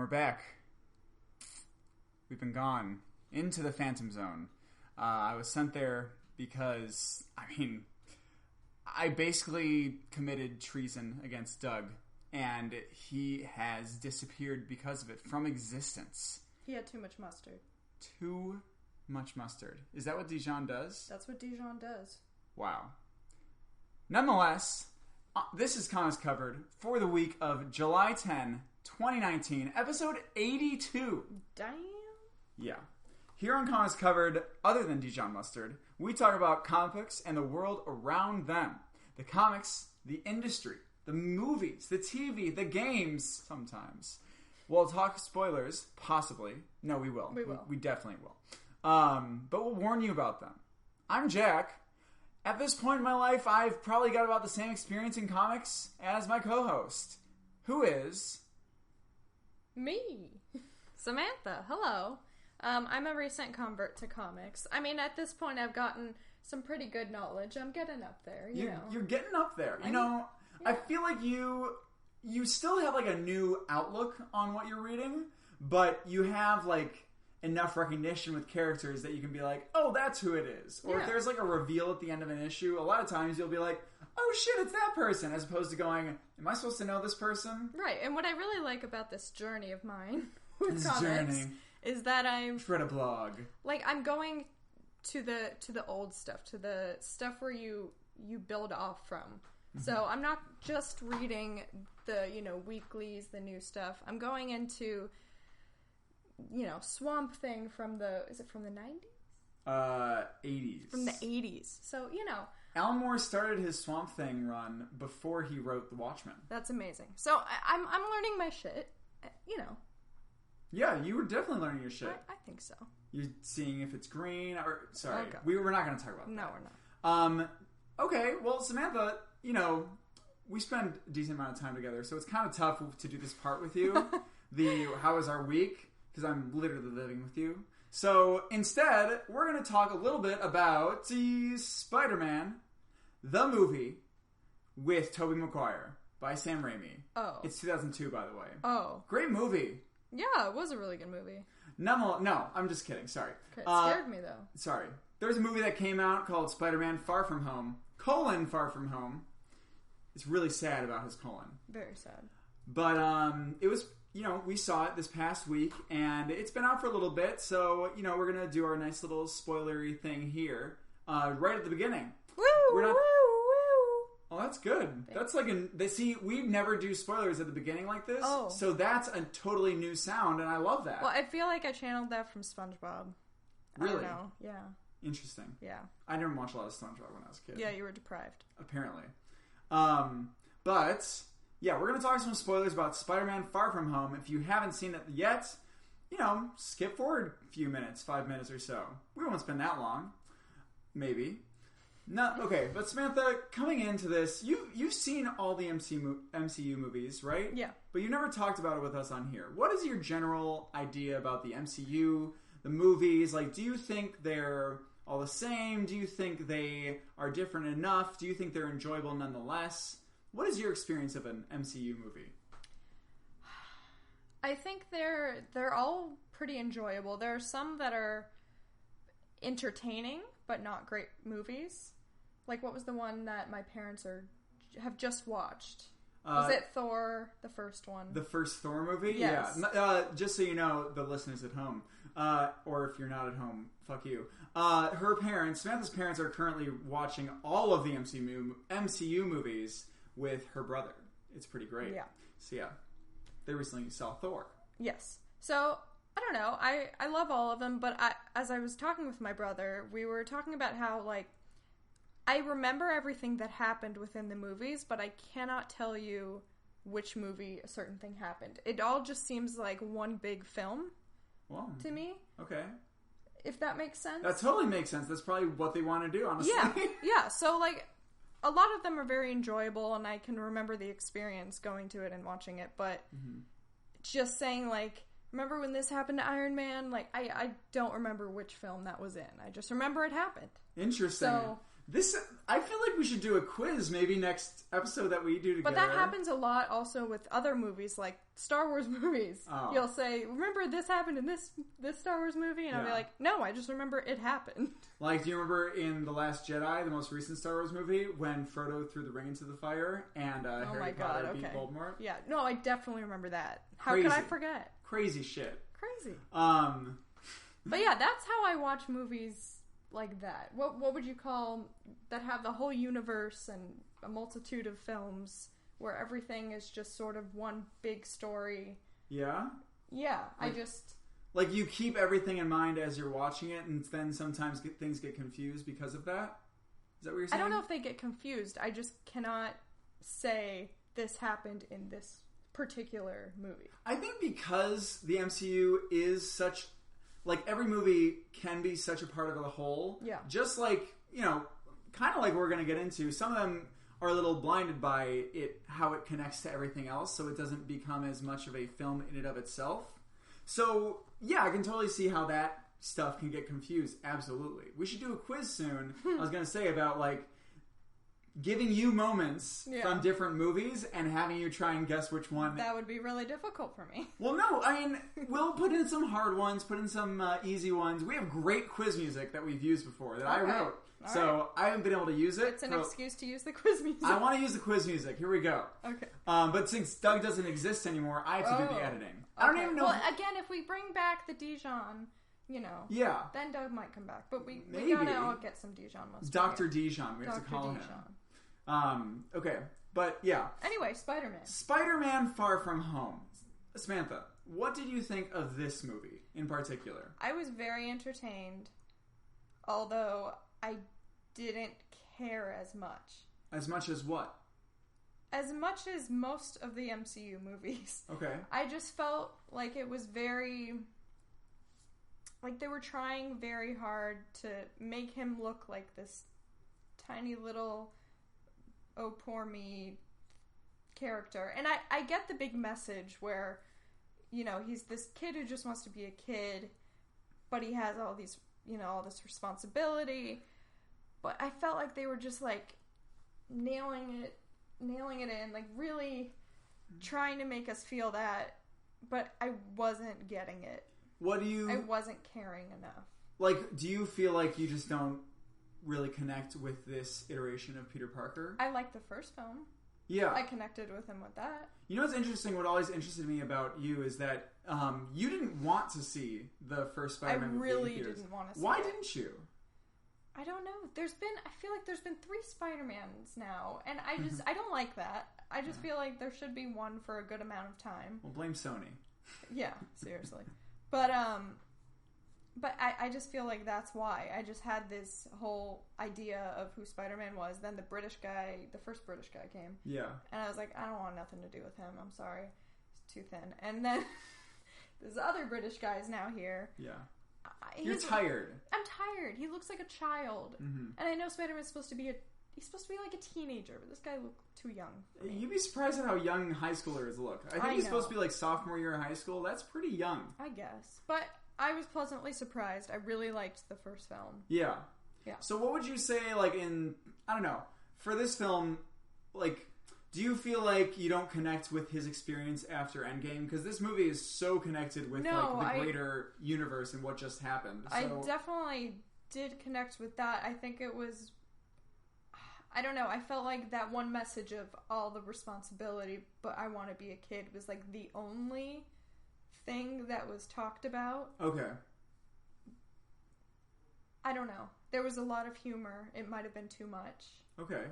we're back. We've been gone into the Phantom Zone. I was sent there because, I basically committed treason against Doug, and he has disappeared because of it from existence. He had too much mustard. Too much mustard. Is that what Dijon does? That's what Dijon does. Wow. Nonetheless, this is Comics Covered for the week of July 10, 2019, episode 82. Damn. Yeah. Here on Comics Covered, other than Dijon Mustard, we talk about comic books and the world around them. The comics, the industry, the movies, the TV, the games, sometimes. We'll talk spoilers, possibly. No, we will. We will. We definitely will. But we'll warn you about them. I'm Jack. At this point in my life, I've probably got about the same experience in comics as my co-host, who is... Me. Samantha. Hello. I'm a recent convert to comics. At this point, I've gotten some pretty good knowledge. I'm getting up there, you know. You're getting up there. Yeah. I feel like you still have, a new outlook on what you're reading, but you have, enough recognition with characters that you can be like, oh, that's who it is. Or if there's, a reveal at the end of an issue, a lot of times you'll be like, oh, shit, it's that person, as opposed to going, am I supposed to know this person? Right, and what I really like about this journey of mine with comics is that I've read a blog. I'm going to the old stuff, to the stuff where you build off from. Mm-hmm. So I'm not just reading the, weeklies, the new stuff. I'm going into, Swamp Thing is it from the 90s? 80s. From the 80s. So, Alan Moore started his Swamp Thing run before he wrote The Watchmen. That's amazing. So I'm learning my shit, Yeah, you were definitely learning your shit. I think so. You're seeing if it's green or... Sorry, okay. We're not going to talk about that. No, we're not. Okay, well, Samantha, we spend a decent amount of time together, so it's kind of tough to do this part with you. How was our week? Because I'm literally living with you. So, instead, we're going to talk a little bit about the Spider-Man, the movie, with Tobey Maguire, by Sam Raimi. Oh. It's 2002, by the way. Oh. Great movie. Yeah, it was a really good movie. No, I'm just kidding. Sorry. Okay, it scared me, though. Sorry. There's a movie that came out called Spider-Man Far From Home, Far From Home. It's really sad about his colon. Very sad. But it was, we saw it this past week, and it's been out for a little bit, so, we're going to do our nice little spoilery thing here, right at the beginning. Woo! We're not... Woo! Oh, that's good. That's we never do spoilers at the beginning like this, so that's a totally new sound, and I love that. Well, I feel like I channeled that from SpongeBob. Really? I don't know. Yeah. Interesting. Yeah. I never watched a lot of SpongeBob when I was a kid. Yeah, you were deprived. Apparently. But, yeah, we're going to talk some spoilers about Spider-Man Far From Home. If you haven't seen it yet, skip forward a few minutes, 5 minutes or so. We won't spend that long. Maybe. No, okay, but Samantha, coming into this, you've seen all the MCU movies, right? Yeah. But you never talked about it with us on here. What is your general idea about the MCU, the movies? Do you think they're all the same? Do you think they are different enough? Do you think they're enjoyable nonetheless? What is your experience of an MCU movie? I think they're all pretty enjoyable. There are some that are entertaining, but not great movies. What was the one that my parents have just watched? Was it Thor, the first one? The first Thor movie? Yes. Yeah. Just so you know, the listeners at home, or if you're not at home, fuck you. Samantha's parents are currently watching all of the MCU movies with her brother. It's pretty great. Yeah. So yeah, they recently saw Thor. Yes. So I don't know. I love all of them, but as I was talking with my brother, we were talking about how I remember everything that happened within the movies, but I cannot tell you which movie a certain thing happened. It all just seems like one big film to me. Okay. If that makes sense. That totally makes sense. That's probably what they want to do, honestly. Yeah. Yeah. So, a lot of them are very enjoyable, and I can remember the experience going to it and watching it, but just saying, remember when this happened to Iron Man? I don't remember which film that was in. I just remember it happened. Interesting. So... I feel like we should do a quiz maybe next episode that we do together. But that happens a lot also with other movies, like Star Wars movies. Oh. You'll say, remember this happened in this Star Wars movie? And I'll be like, no, I just remember it happened. Like, do you remember in The Last Jedi, the most recent Star Wars movie, when Frodo threw the ring into the fire and Harry Potter beat Voldemort? Yeah, no, I definitely remember that. How Crazy. could I forget? Crazy shit. Crazy. But yeah, that's how I watch movies like that. What would you call that have the whole universe and a multitude of films where everything is just sort of one big story? Yeah? Yeah, Like, you keep everything in mind as you're watching it, and then sometimes things get confused because of that? Is that what you're saying? I don't know if they get confused. I just cannot say this happened in this particular movie. I think because the MCU is such... Like, every movie can be such a part of the whole. Yeah. Just like, kind of like we're going to get into, some of them are a little blinded by it, how it connects to everything else, so it doesn't become as much of a film in and of itself. So, yeah, I can totally see how that stuff can get confused. Absolutely. We should do a quiz soon, I was going to say, about, like, giving you moments from different movies and having you try and guess which one. That would be really difficult for me. Well, no, I mean, we'll put in some hard ones, put in some easy ones. We have great quiz music that we've used before that I wrote. So I haven't been able to use it. It's an excuse to use the quiz music. I want to use the quiz music. Here we go. Okay. But since Doug doesn't exist anymore, I have to do the editing. I don't even know. Well, again, if we bring back the Dijon, yeah, then Doug might come back. But we Maybe. gotta all get some Dijon ones. Dr. Dijon, we have to call him. Okay, but yeah. Anyway, Spider-Man. Spider-Man Far From Home. Samantha, what did you think of this movie in particular? I was very entertained, although I didn't care as much. As much as what? As much as most of the MCU movies. Okay. I just felt like it was very... Like they were trying very hard to make him look like this tiny little... oh, poor me character. And I get the big message where, he's this kid who just wants to be a kid, but he has all these, all this responsibility. But I felt like they were just, like, nailing it in, like, really trying to make us feel that, but I wasn't getting it. I wasn't caring enough. Like, do you feel like you just don't really connect with this iteration of Peter Parker? I liked the first film. Yeah. I connected with him with that. You know what's interesting? What always interested me about you is that you didn't want to see the first Spider-Man movie. I really didn't want to see Why didn't you? I don't know. I feel like there's been 3 Spider-Mans now, and I don't like that. I just feel like there should be one for a good amount of time. Well, blame Sony. Yeah, seriously. But I just feel like that's why. I just had this whole idea of who Spider-Man was. Then the first British guy came. Yeah. And I was like, I don't want nothing to do with him. I'm sorry. He's too thin. And then this other British guy is now here. Yeah. You're tired. I'm tired. He looks like a child. Mm-hmm. And I know Spider-Man's supposed to be like a teenager, but this guy looked too young for me. You'd be surprised at how young high schoolers look. I think he's supposed to be like sophomore year of high school. That's pretty young. I guess. But I was pleasantly surprised. I really liked the first film. Yeah. Yeah. So what would you say, like, I don't know, for this film, like, do you feel like you don't connect with his experience after Endgame? Because this movie is so connected with the greater universe and what just happened. So... I definitely did connect with that. I think it was... I don't know. I felt like that one message of all the responsibility, but I want to be a kid was like the only thing that was talked about. Okay. I don't know. There was a lot of humor. It might have been too much. Okay.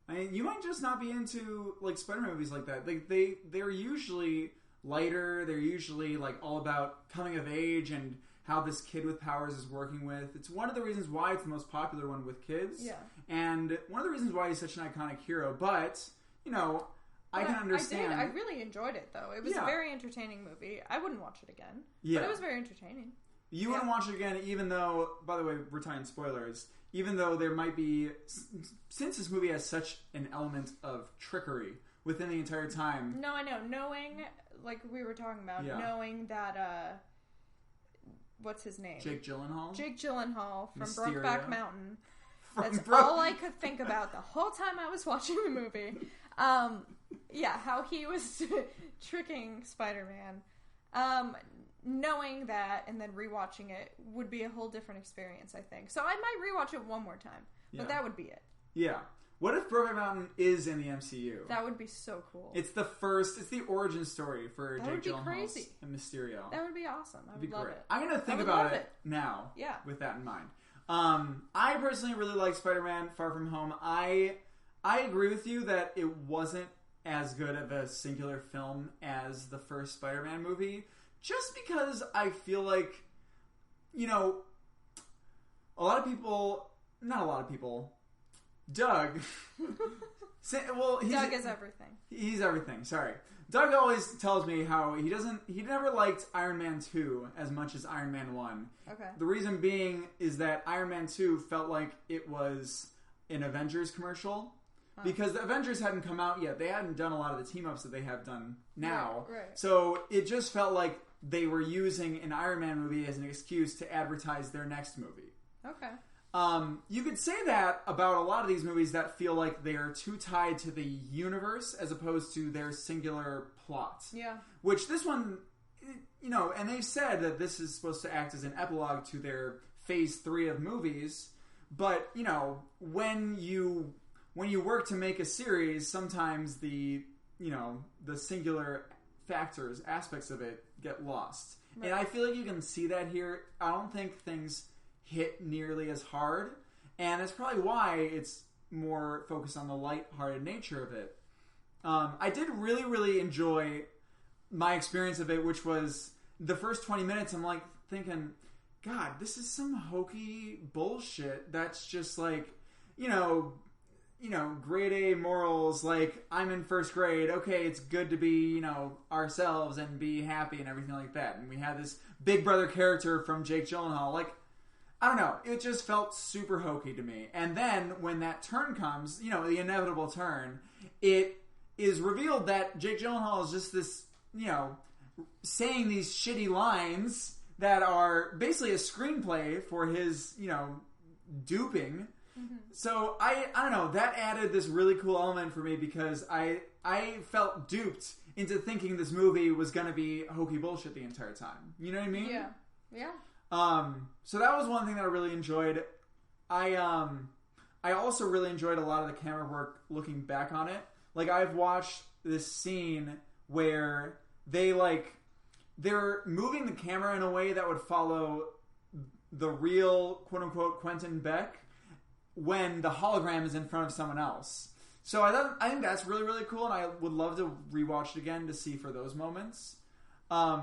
I mean, you might just not be into like Spider-Man movies like that. They're usually lighter. They're usually like all about coming of age and how this kid with powers is working with. It's one of the reasons why it's the most popular one with kids. Yeah. And one of the reasons why he's such an iconic hero. But, I can understand. I really enjoyed it, though. It was a very entertaining movie. I wouldn't watch it again. Yeah. But it was very entertaining. You wouldn't watch it again, even though, by the way, we're tying spoilers, even though there might be, since this movie has such an element of trickery within the entire time. No, I know. Knowing, like we were talking about, knowing that, what's his name? Jake Gyllenhaal? Jake Gyllenhaal from Mysterio. Brokeback Mountain That's all I could think about the whole time I was watching the movie. How he was tricking Spider-Man. Knowing that and then rewatching it would be a whole different experience, I think. So I might rewatch it one more time, but that would be it. Yeah. What if Brokeback Mountain is in the MCU? That would be so cool. It's the origin story for Jake Gyllenhaal and Mysterio. That would be awesome. I would love it. I'm going to think about it now with that in mind. I personally really like Spider-Man Far From Home. I agree with you that it wasn't as good of a singular film as the first Spider-Man movie, just because I feel like, not a lot of people, Doug. Doug is everything. He's everything. Sorry. Doug always tells me how he never liked Iron Man 2 as much as Iron Man 1. Okay. The reason being is that Iron Man 2 felt like it was an Avengers commercial. Because the Avengers hadn't come out yet. They hadn't done a lot of the team-ups that they have done now. Right. So it just felt like they were using an Iron Man movie as an excuse to advertise their next movie. Okay. You could say that about a lot of these movies that feel like they are too tied to the universe as opposed to their singular plot. Yeah. Which this one, and they've said that this is supposed to act as an epilogue to their Phase 3 of movies. But, when you work to make a series, sometimes the singular aspects of it get lost. Right. And I feel like you can see that here. I don't think things hit nearly as hard, and that's probably why it's more focused on the light-hearted nature of it. I did really, really enjoy my experience of it, which was the first 20 minutes. I'm like thinking, God, this is some hokey bullshit that's just like, grade A morals, like, I'm in first grade, okay, it's good to be, ourselves and be happy and everything like that. And we had this big brother character from Jake Gyllenhaal, like, I don't know, it just felt super hokey to me. And then, when that turn comes, the inevitable turn, it is revealed that Jake Gyllenhaal is just this, saying these shitty lines that are basically a screenplay for his, duping. Mm-hmm. So I don't know, that added this really cool element for me because I felt duped into thinking this movie was going to be hokey bullshit the entire time. You know what I mean? Yeah. Yeah. So that was one thing that I really enjoyed. I also really enjoyed a lot of the camera work looking back on it. Like, I've watched this scene where they're moving the camera in a way that would follow the real quote unquote Quentin Beck when the hologram is in front of someone else. So I think that's really, really cool, and I would love to rewatch it again to see for those moments. I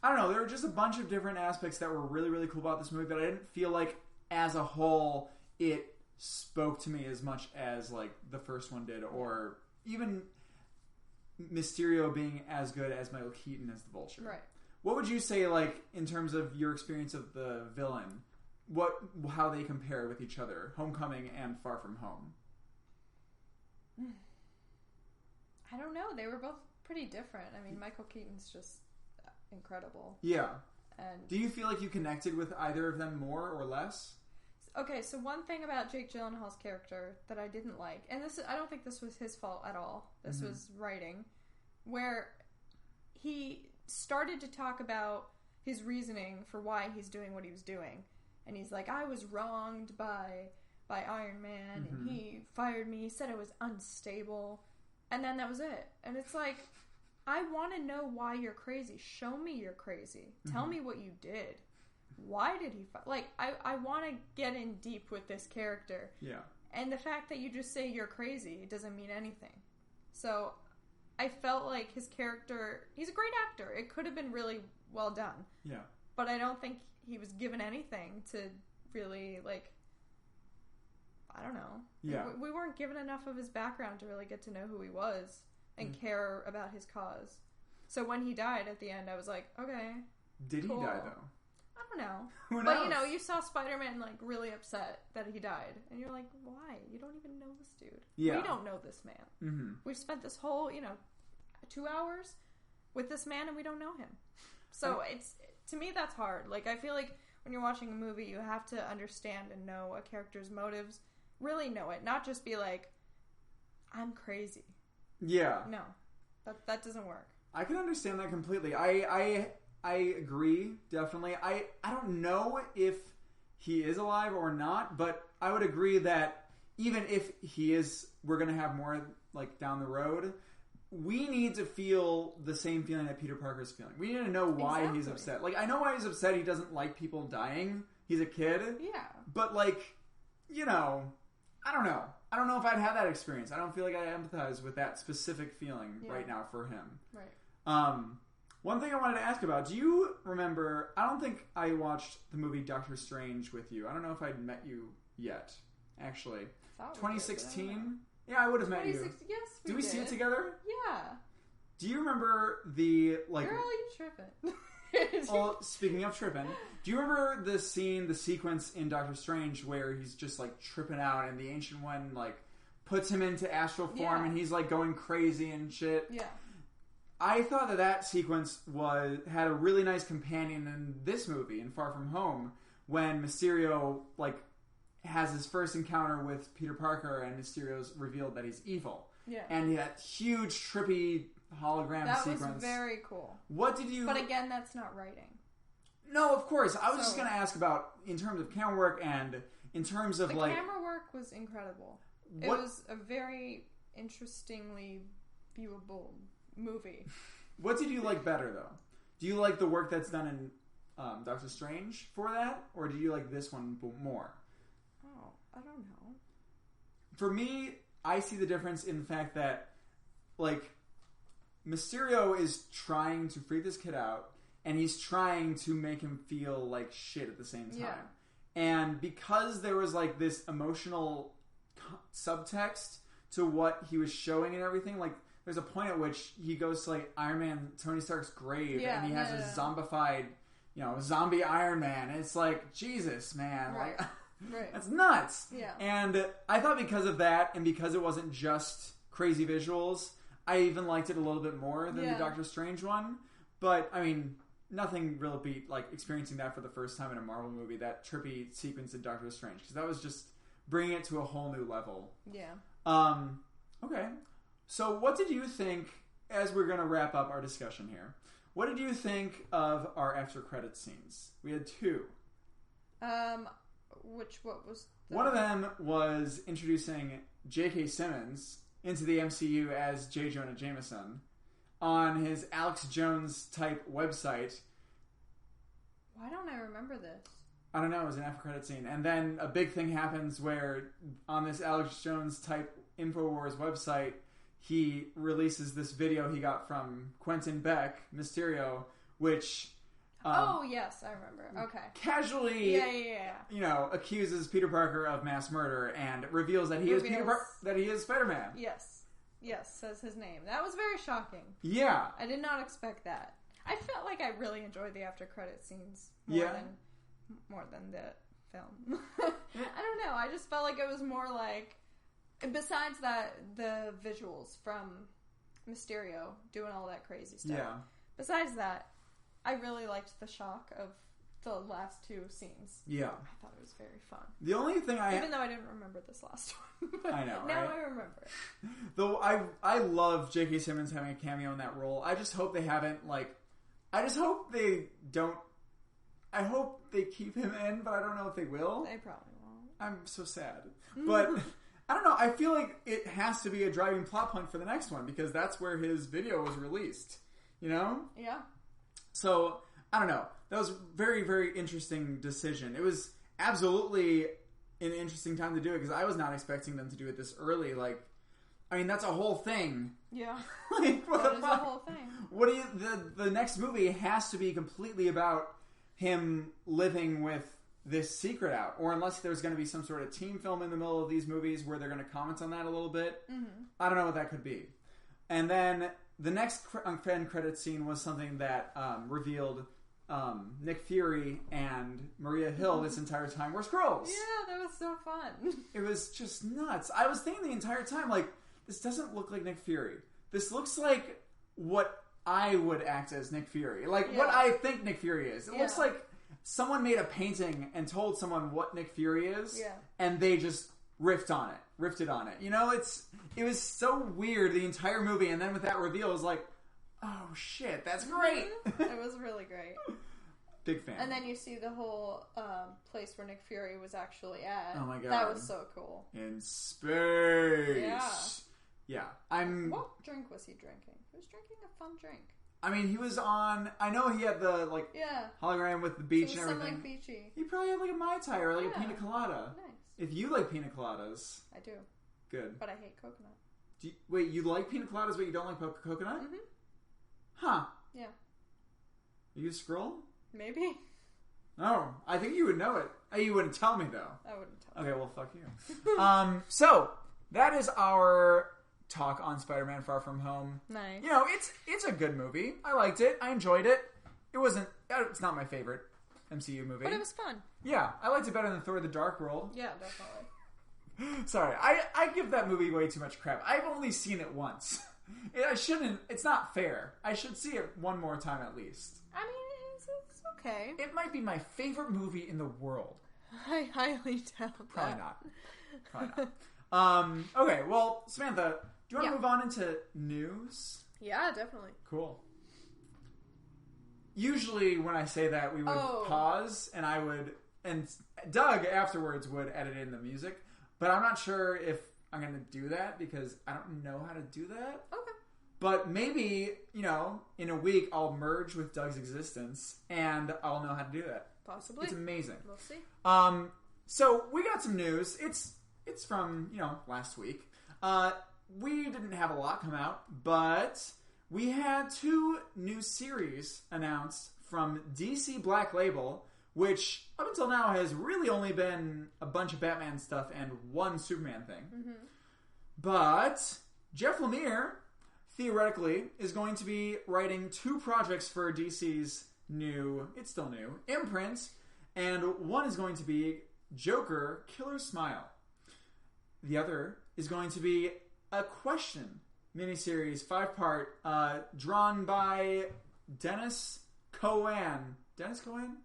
don't know, there were just a bunch of different aspects that were really, really cool about this movie, but I didn't feel like, as a whole, it spoke to me as much as, like, the first one did, or even Mysterio being as good as Michael Keaton as the Vulture. Right. What would you say, like, in terms of your experience of the villain, how they compare with each other, Homecoming and Far From Home? I don't know. They were both pretty different. I mean, Michael Keaton's just incredible. Yeah. And do you feel like you connected with either of them more or less? Okay, so one thing about Jake Gyllenhaal's character that I didn't like, and I don't think this was his fault at all. This was writing, where he started to talk about his reasoning for why he's doing what he was doing. And he's like, I was wronged by Iron Man, and he fired me, he said I was unstable, and then that was it. And it's like, I want to know why you're crazy. Show me you're crazy. Tell me what you did. Why did he like, I want to get in deep with this character. Yeah. And the fact that you just say you're crazy doesn't mean anything. So I felt like his character, he's a great actor. It could have been really well done. Yeah. But I don't think he was given anything to really, like, I don't know. Yeah. We weren't given enough of his background to really get to know who he was and care about his cause. So when he died at the end, I was like, okay. Did cool. He die, though? I don't know. Who knows? But, you saw Spider-Man, like, really upset that he died. And you're like, why? You don't even know this dude. Yeah. We don't know this man. We've spent this whole, 2 hours with this man and we don't know him. So to me, that's hard. Like, I feel like when you're watching a movie, you have to understand and know a character's motives really know it. Not just be like, I'm crazy. Yeah. No. That doesn't work. I can understand that completely. I agree, definitely. I don't know if he is alive or not, but I would agree that even if he is, we're going to have more, like, down the road, we need to feel the same feeling that Peter Parker's feeling. We need to know why he's upset. Like, I know why he's upset. He doesn't like people dying. He's a kid. Yeah. But, like, you know, I don't know. I don't know if I'd have that experience. I don't feel like I empathize with that specific feeling right now for him. Right. One thing I wanted to ask about, do you remember, I don't think I watched the movie Doctor Strange with you. I don't know if I'd met you yet, actually. 2016? Yeah, I would have met you. Yes, did we see it together? Yeah. Do you remember the, like... Girl, you tripping. Well, speaking of tripping, do you remember the sequence in Doctor Strange where he's just, like, tripping out and the Ancient One, like, puts him into astral form and he's, like, going crazy and shit? Yeah. I thought that sequence had a really nice companion in this movie, in Far From Home, when Mysterio, like, has his first encounter with Peter Parker and Mysterio's revealed that he's evil. Yeah. And that huge, trippy hologram sequence. That was very cool. What did you... But again, that's not writing. No, of course. I was just going to ask about, in terms of camera work and in terms of, the like... The camera work was incredible. It was a very interestingly viewable movie. What did you like better, though? Do you like the work that's done in Doctor Strange for that? Or do you like this one more? Oh, I don't know. For me, I see the difference in the fact that, like, Mysterio is trying to freak this kid out, and he's trying to make him feel like shit at the same time. Yeah. And because there was, like, this emotional subtext to what he was showing and everything, like, there's a point at which he goes to, like, Iron Man, Tony Stark's grave, and he has a zombified, zombie Iron Man. And it's like, Jesus, man. Right. Like, right. That's nuts. Yeah. And I thought because of that, and because it wasn't just crazy visuals, I even liked it a little bit more than the Doctor Strange one. But, I mean, nothing really beat, like, experiencing that for the first time in a Marvel movie, that trippy sequence in Doctor Strange. Because that was just bringing it to a whole new level. Yeah. Okay. So what did you think, as we're going to wrap up our discussion here, what did you think of our after credits scenes? We had two. What was... One of them was introducing J.K. Simmons into the MCU as J. Jonah Jameson on his Alex Jones type website. Why don't I remember this? I don't know, it was an after credit scene. And then a big thing happens where on this Alex Jones type InfoWars website, he releases this video he got from Quentin Beck, Mysterio, which... oh, yes, I remember. Okay. Casually, accuses Peter Parker of mass murder and reveals that he is Spider-Man. Yes, says his name. That was very shocking. Yeah. I did not expect that. I felt like I really enjoyed the after credit scenes more than the film. I don't know. I just felt like it was more like, besides that, the visuals from Mysterio doing all that crazy stuff. Yeah. Besides that, I really liked the shock of the last two scenes. Yeah. I thought it was very fun. The only thing even though I didn't remember this last one. I know, now right? I remember. Though I love J.K. Simmons having a cameo in that role. I just hope they haven't, like... I just hope they don't... I hope they keep him in, but I don't know if they will. They probably won't. I'm so sad. But... I don't know. I feel like it has to be a driving plot point for the next one because that's where his video was released. You know? Yeah. So, I don't know. That was a very, very interesting decision. It was absolutely an interesting time to do it because I was not expecting them to do it this early. Like, I mean, that's a whole thing. Yeah. Like, what that the is fuck? a whole thing. What do you... The next movie has to be completely about him living with this secret out, or unless there's going to be some sort of team film in the middle of these movies where they're going to comment on that a little bit. Mm-hmm. I don't know what that could be. And then the next fan credit scene was something that revealed Nick Fury and Maria Hill this entire time were Skrulls. Yeah, that was so fun. It was just nuts. I was thinking the entire time, like, this doesn't look like Nick Fury. This looks like what I would act as Nick Fury. Like, what I think Nick Fury is. It looks like someone made a painting and told someone what Nick Fury is, and they just riffed on it. You know, it was so weird the entire movie, and then with that reveal, it was like, oh shit, that's great. It was really great. Big fan. And then you see the whole place where Nick Fury was actually at. Oh my god, that was so cool. In space. Yeah. What drink was he drinking? He was drinking a fun drink. I mean, he was on. I know he had the hologram with the beach and everything. Like beachy. He probably had like a Mai Tai or like a pina colada. Nice. If you like pina coladas, I do. Good. But I hate coconut. Wait, you like pina coladas, but you don't like coconut? Mm-hmm. Huh. Yeah. Are you a scroll? Maybe. Oh, I think you would know it. You wouldn't tell me though. I wouldn't tell. Okay, well, fuck you. So that is our talk on Spider-Man: Far From Home. Nice. You know, it's a good movie. I liked it. I enjoyed it. It's not my favorite MCU movie, but it was fun. Yeah, I liked it better than Thor: The Dark World. Yeah, definitely. Sorry, I give that movie way too much crap. I've only seen it once. I shouldn't. It's not fair. I should see it one more time at least. I mean, it's okay. It might be my favorite movie in the world. I highly doubt Probably that. not. Okay, well, Samantha, do you want to move on into news? Yeah, definitely. Cool. Usually when I say that, we would pause, and Doug afterwards would edit in the music, but I'm not sure if I'm going to do that because I don't know how to do that. Okay. But maybe, in a week I'll merge with Doug's existence and I'll know how to do that. Possibly. It's amazing. We'll see. So we got some news. It's from, last week. We didn't have a lot come out, but we had 2 new series announced from DC Black Label, which up until now has really only been a bunch of Batman stuff and 1 Superman thing. Mm-hmm. But Jeff Lemire, theoretically, is going to be writing 2 projects for DC's it's still new, imprint, and one is going to be Joker Killer Smile. The other is going to be a question miniseries, 5-part, drawn by Dennis Cohen. Dennis Cohen?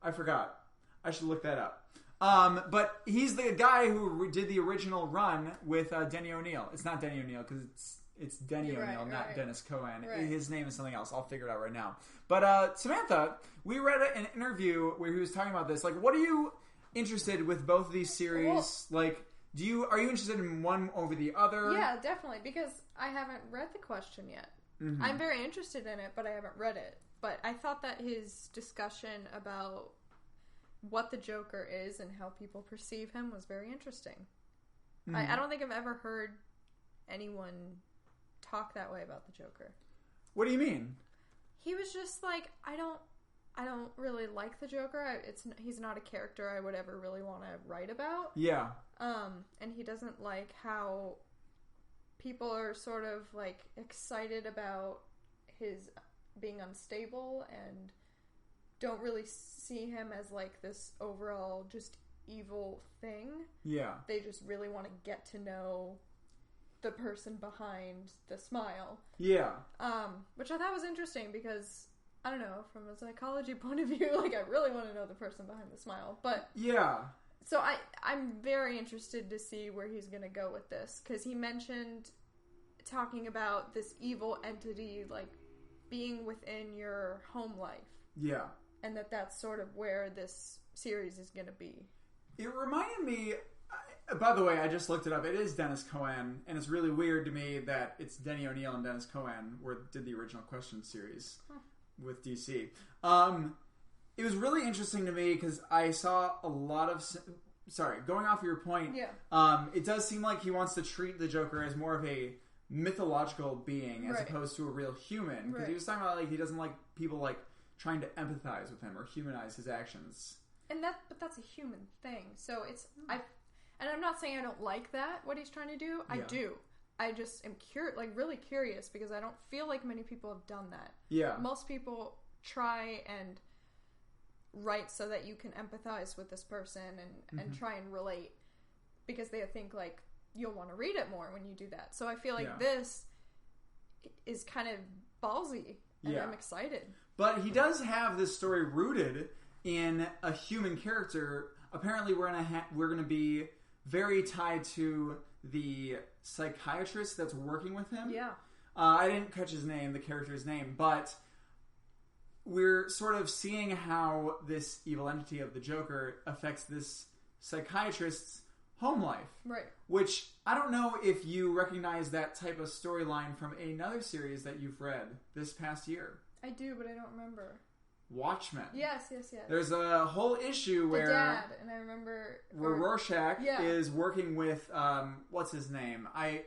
I forgot. I should look that up. But he's the guy who did the original run with Denny O'Neil. It's not Denny O'Neil because it's Denny O'Neil, not Dennis Cohen. Right. His name is something else. I'll figure it out right now. But Samantha, we read an interview where he was talking about this. Like, what are you interested with both of these series? Well, like, are you interested in one over the other? Yeah, definitely, because I haven't read the question yet. Mm-hmm. I'm very interested in it, but I haven't read it. But I thought that his discussion about what the Joker is and how people perceive him was very interesting. Mm-hmm. I don't think I've ever heard anyone talk that way about the Joker. What do you mean? He was just like, I don't really like the Joker. He's not a character I would ever really want to write about. Yeah. And he doesn't like how people are sort of like excited about his being unstable and don't really see him as like this overall just evil thing. Yeah. They just really want to get to know the person behind the smile. Yeah. Which I thought was interesting because, I don't know, from a psychology point of view, like, I really want to know the person behind the smile. But yeah. So I'm very interested to see where he's going to go with this, because he mentioned talking about this evil entity, like, being within your home life. Yeah. And that's sort of where this series is going to be. It reminded me... By the way, I just looked it up. It is Dennis Cohen, and it's really weird to me that it's Denny O'Neil and Dennis Cohen did the original question series with DC. It was really interesting to me because I saw a lot of... Sorry, going off of your point, it does seem like he wants to treat the Joker as more of a mythological being as opposed to a real human. Because he was talking about like he doesn't like people like trying to empathize with him or humanize his actions. But that's a human thing. So it's... And I'm not saying I don't like that, what he's trying to do. I do. I just am really curious because I don't feel like many people have done that. Yeah. Most people try and write so that you can empathize with this person and try and relate because they think like you'll want to read it more when you do that. So I feel like this is kind of ballsy and I'm excited. But he does have this story rooted in a human character. Apparently we're gonna be very tied to the psychiatrist that's working with him. Yeah. I didn't catch his name, the character's name, but we're sort of seeing how this evil entity of the Joker affects this psychiatrist's home life. Right. Which, I don't know if you recognize that type of storyline from another series that you've read this past year. I do, but I don't remember. Watchmen. Yes. There's a whole issue where... The dad, and I remember... Where Rorschach is working with, what's his name? I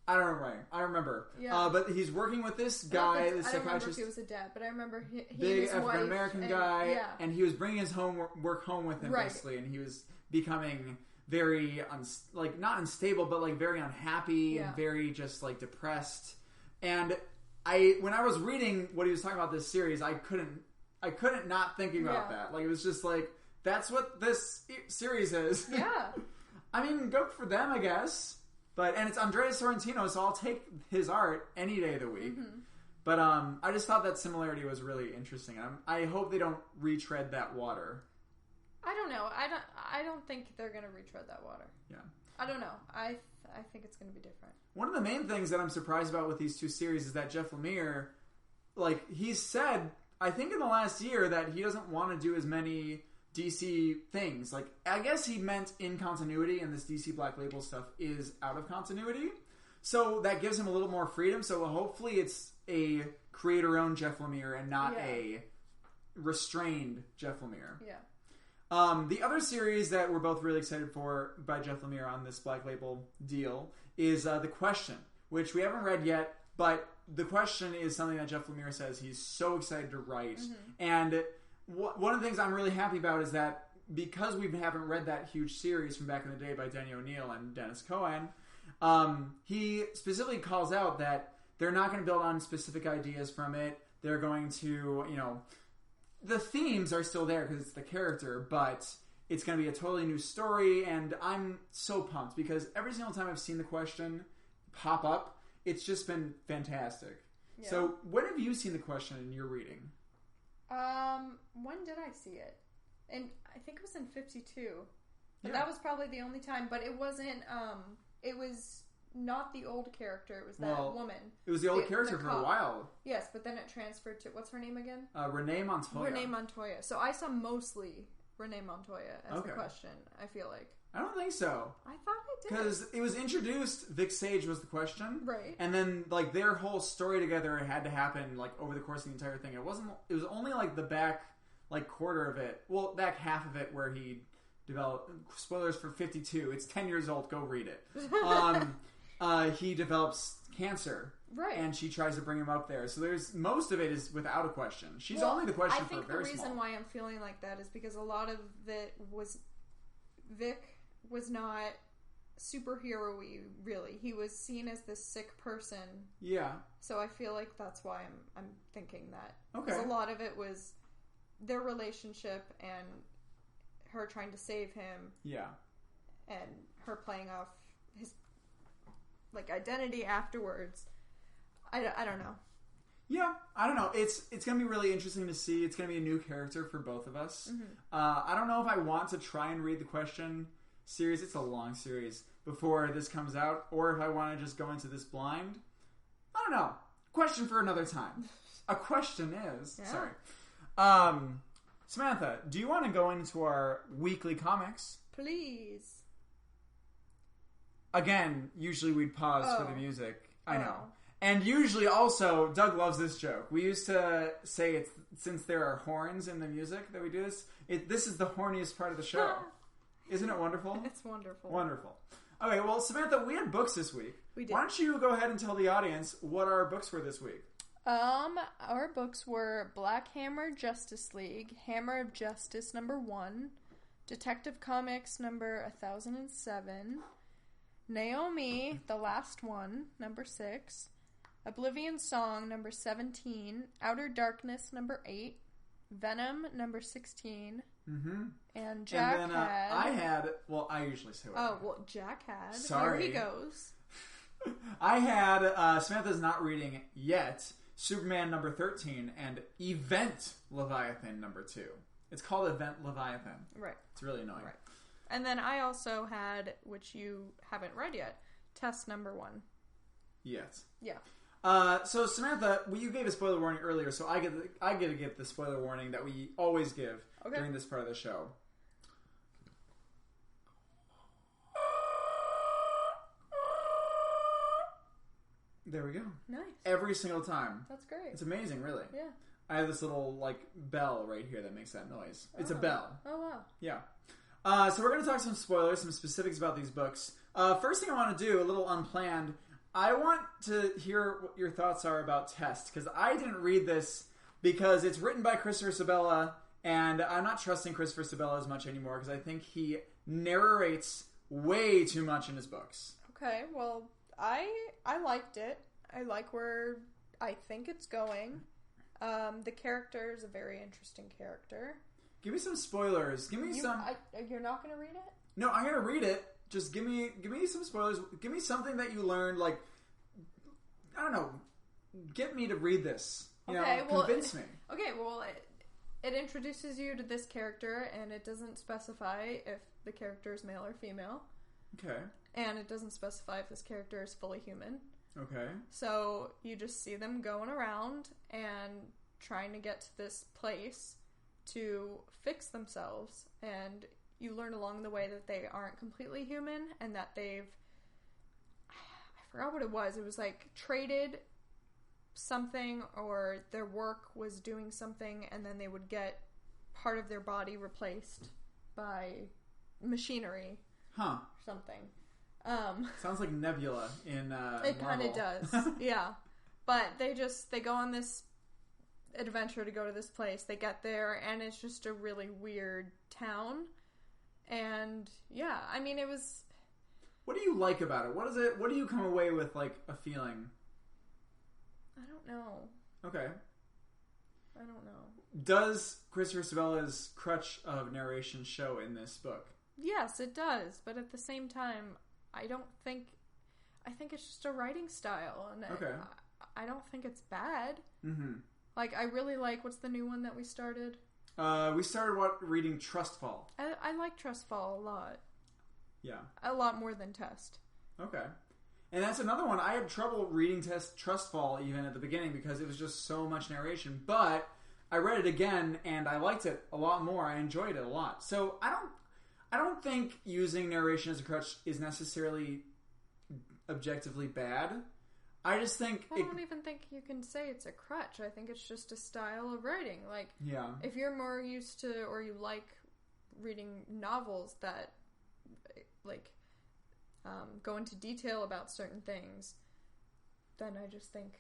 don't remember. I remember. Yeah. But he's working with this guy, this psychiatrist. I don't remember if he was a dad, but I remember he big and his African-American guy, and he was bringing his work home with him, basically, and he was becoming very, not unstable, but, like, very unhappy and very just, like, depressed. And when I was reading what he was talking about this series, I couldn't not thinking about that. Like, it was just like, that's what this series is. Yeah. I mean, go for them, I guess. And it's Andrea Sorrentino, so I'll take his art any day of the week. Mm-hmm. But I just thought that similarity was really interesting. I hope they don't retread that water. I don't know. I don't think they're going to retread that water. Yeah. I don't know. I think it's going to be different. One of the main things that I'm surprised about with these two series is that Jeff Lemire, like, he's said, I think in the last year, that he doesn't want to do as many DC things. Like, I guess he meant in continuity, and this DC Black Label stuff is out of continuity. So that gives him a little more freedom. So hopefully it's a creator-owned Jeff Lemire and not a restrained Jeff Lemire. Yeah. The other series that we're both really excited for by Jeff Lemire on this Black Label deal is The Question, which we haven't read yet, but The Question is something that Jeff Lemire says he's so excited to write. Mm-hmm. And one of the things I'm really happy about is that because we haven't read that huge series from back in the day by Denny O'Neil and Dennis Cohen, he specifically calls out that they're not going to build on specific ideas from it. They're going to, the themes are still there because it's the character, but it's going to be a totally new story, and I'm so pumped because every single time I've seen The Question pop up, it's just been fantastic. Yeah. So, when have you seen The Question in your reading? When did I see it? And I think it was in 52. And that was probably the only time, but it wasn't, it was not the old character, it was that woman. It was the old character for a while. Yes, but then it transferred to, what's her name again? Renee Montoya. Renee Montoya. So I saw mostly Renee Montoya as The Question, I feel like. I don't think so. I thought I did. Because it was introduced, Vic Sage was The Question. Right. And then, like, their whole story together had to happen, like, over the course of the entire thing. It was only, like, the back, like, quarter of it. Well, back half of it where he developed, spoilers for 52, it's 10 years old, go read it. He develops cancer. Right. And she tries to bring him up there. So most of it is without a question. She's only the question for a very small. I think the reason why I'm feeling like that is because a lot of it was, Vic was not superhero-y, really. He was seen as this sick person. Yeah. So I feel like that's why I'm thinking that. Okay. Because a lot of it was their relationship and her trying to save him. Yeah. And her playing off his, like, identity afterwards. I don't know. Yeah, I don't know. It's going to be really interesting to see. It's going to be a new character for both of us. Mm-hmm. I don't know if I want to try and read The Question series. It's a long series before this comes out, or if I want to just go into this blind. I don't know. Question for another time. A question is... Yeah. Sorry. Samantha, do you want to go into our weekly comics? Please. Again, usually we'd pause for the music. I know. And usually also, Doug loves this joke. We used to say it's since there are horns in the music that we do this. This is the horniest part of the show. Isn't it wonderful? It's wonderful. Wonderful. Okay, well, Samantha, we had books this week. We did. Why don't you go ahead and tell the audience what our books were this week? Our books were Black Hammer Justice League, Hammer of Justice #1, Detective Comics number 1007, Naomi, the last one, #6, Oblivion Song number 17, Outer Darkness number 8, Venom number 16, and Jack and then, I usually say what Jack had. Sorry. Here he goes. I had, Samantha's not reading yet, Superman number 13 and Event Leviathan number 2. It's called Event Leviathan. Right. It's really annoying. Right. And then I also had, which you haven't read yet, Test Number 1. Yes. Yeah. So Samantha, you gave a spoiler warning earlier, so I get to give the spoiler warning that we always give during this part of the show. There we go. Nice. Every single time. That's great. It's amazing, really. Yeah. I have this little, bell right here that makes that noise. It's a bell. Oh, wow. Yeah. So we're going to talk some spoilers, some specifics about these books. First thing I want to do, a little unplanned, I want to hear what your thoughts are about Test, because I didn't read this because it's written by Christopher Sebela, and I'm not trusting Christopher Sebela as much anymore because I think he narrates way too much in his books. Okay, well, I liked it. I like where I think it's going. The character is a very interesting character. Give me some spoilers. Give me some... You're not going to read it? No, I'm going to read it. Just give me some spoilers. Give me something that you learned, I don't know, get me to read this. Convince me. Okay, well, it introduces you to this character, and it doesn't specify if the character is male or female. Okay. And it doesn't specify if this character is fully human. Okay. So you just see them going around and trying to get to this place to fix themselves, and you learn along the way that they aren't completely human and that I forgot what it was. It was traded something, or their work was doing something, and then they would get part of their body replaced by machinery. Huh. Or something. Sounds like Nebula in it kind of Marvel. does. Yeah. But they go on this adventure to go to this place. They get there, and it's just a really weird town. And yeah, I mean, it was... What do you like about it? What do you come away with, a feeling? I don't know. Okay. I don't know. Does Christopher Sebela's crutch of narration show in this book? Yes, it does. But at the same time, I think it's just a writing style. And okay. I don't think it's bad. Mm-hmm. I really like... What's the new one that we started? We started reading Trustfall. I like Trustfall a lot. Yeah. A lot more than Test. Okay. And that's another one. I had trouble reading Trustfall even at the beginning because it was just so much narration. But I read it again and I liked it a lot more. I enjoyed it a lot. So I don't think using narration as a crutch is necessarily objectively bad. I just think... I don't even think you can say it's a crutch. I think it's just a style of writing. Yeah. If you're more used to, or you like reading novels that, go into detail about certain things, then I just think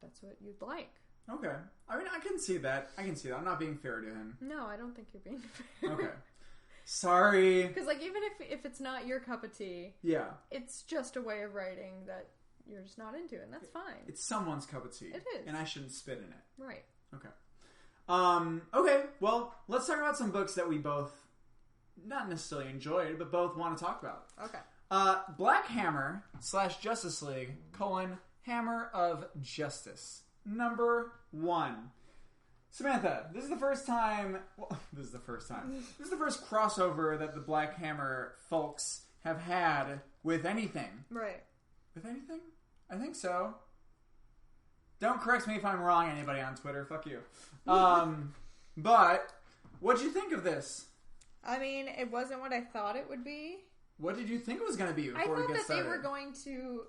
that's what you'd like. Okay. I mean, I can see that. I'm not being fair to him. No, I don't think you're being fair. Okay. Sorry. Because, even if it's not your cup of tea... Yeah. It's just a way of writing that... you're just not into it, and that's fine. It's someone's cup of tea. It is. And I shouldn't spit in it. Right. Okay. Okay, well, let's talk about some books that we both not necessarily enjoyed, but both want to talk about. Okay. Black Hammer / Justice League, Hammer of Justice. Number 1. Samantha, this is the first time... Well, this is the first crossover that the Black Hammer folks have had with anything. Right. With anything? I think so. Don't correct me if I'm wrong, anybody on Twitter. Fuck you. But, what'd you think of this? I mean, it wasn't what I thought it would be. What did you think it was going to be before we get started? I thought that they were going to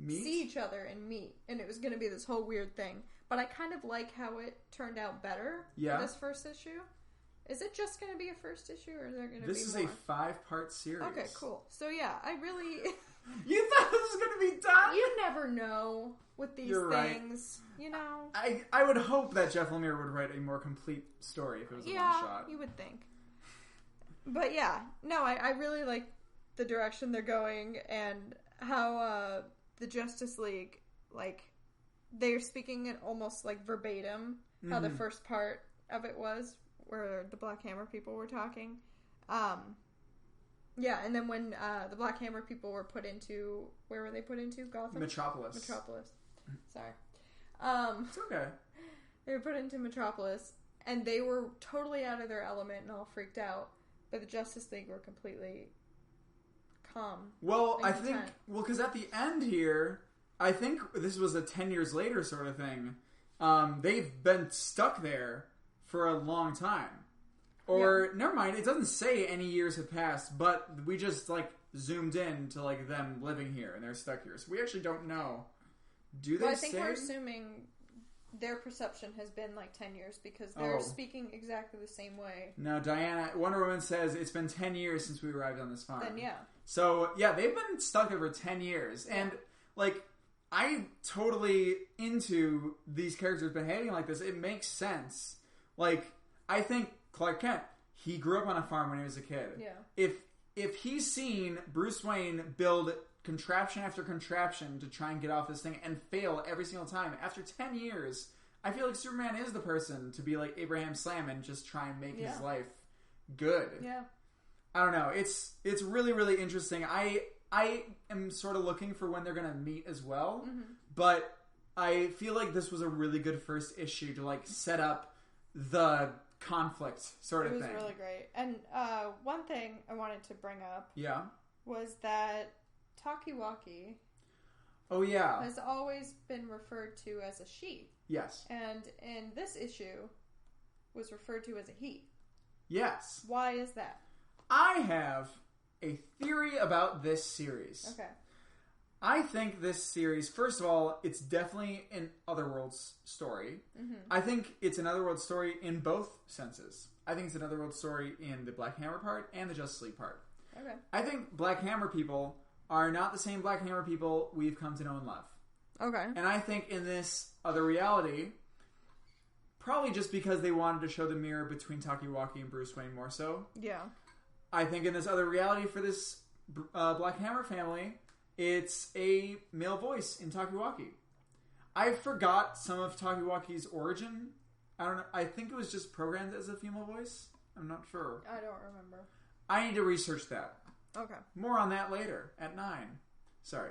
see each other and meet, and it was going to be this whole weird thing. But I kind of like how it turned out better for this first issue. Is it just going to be a first issue, or is there going to be more? This is a 5-part series. Okay, cool. So yeah, I really... You thought this was going to be done? You never know with these things, right. You know? I would hope that Jeff Lemire would write a more complete story if it was a one-shot. Yeah, you would think. But yeah, no, I really like the direction they're going and how the Justice League, they're speaking it almost verbatim, how the first part of it was, where the Black Hammer people were talking. Yeah, and then when the Black Hammer people were put into... Where were they put into? Gotham? Metropolis. Sorry. It's okay. They were put into Metropolis, and they were totally out of their element and all freaked out. But the Justice League were completely calm. Well, I think... Well, because at the end here, I think this was a 10 years later sort of thing. They've been stuck there for a long time. Or, never mind, it doesn't say any years have passed, but we just, like, zoomed in to, like, them living here, and they're stuck here. So we actually don't know. Do they say? I think we're assuming their perception has been, like, 10 years, because they're speaking exactly the same way. No, Wonder Woman says it's been 10 years since we arrived on this farm. Then, yeah. So, yeah, they've been stuck there for 10 years. Yeah. And, like, I'm totally into these characters behaving like this. It makes sense. Like, I think Clark Kent, he grew up on a farm when he was a kid. Yeah. If he's seen Bruce Wayne build contraption after contraption to try and get off this thing and fail every single time, after 10 years, I feel like Superman is the person to be like Abraham Slam and just try and make his life good. Yeah. I don't know. It's really, really interesting. I am sort of looking for when they're going to meet as well, but I feel like this was a really good first issue to, like, set up the conflict sort of thing. It was really great. And one thing I wanted to bring up was that Talkie-Walkie has always been referred to as a she. Yes. And in this issue was referred to as a he. Yes. Why is that? I have a theory about this series. Okay. I think this series, first of all, it's definitely an Otherworld's story. I think it's an Otherworld story in both senses. I think it's an Otherworld story in the Black Hammer part and the Justice League part. Okay. I think Black Hammer people are not the same Black Hammer people we've come to know and love. Okay. And I think in this other reality, probably just because they wanted to show the mirror between Talkie-Walkie and Bruce Wayne more so. Yeah. I think in this other reality for this Black Hammer family, it's a male voice in Talkie-Walkie. I forgot some of Talkie-Walkie's origin. I don't know. I think it was just programmed as a female voice. I'm not sure. I don't remember. I need to research that. Okay. More on that later at 9. Sorry.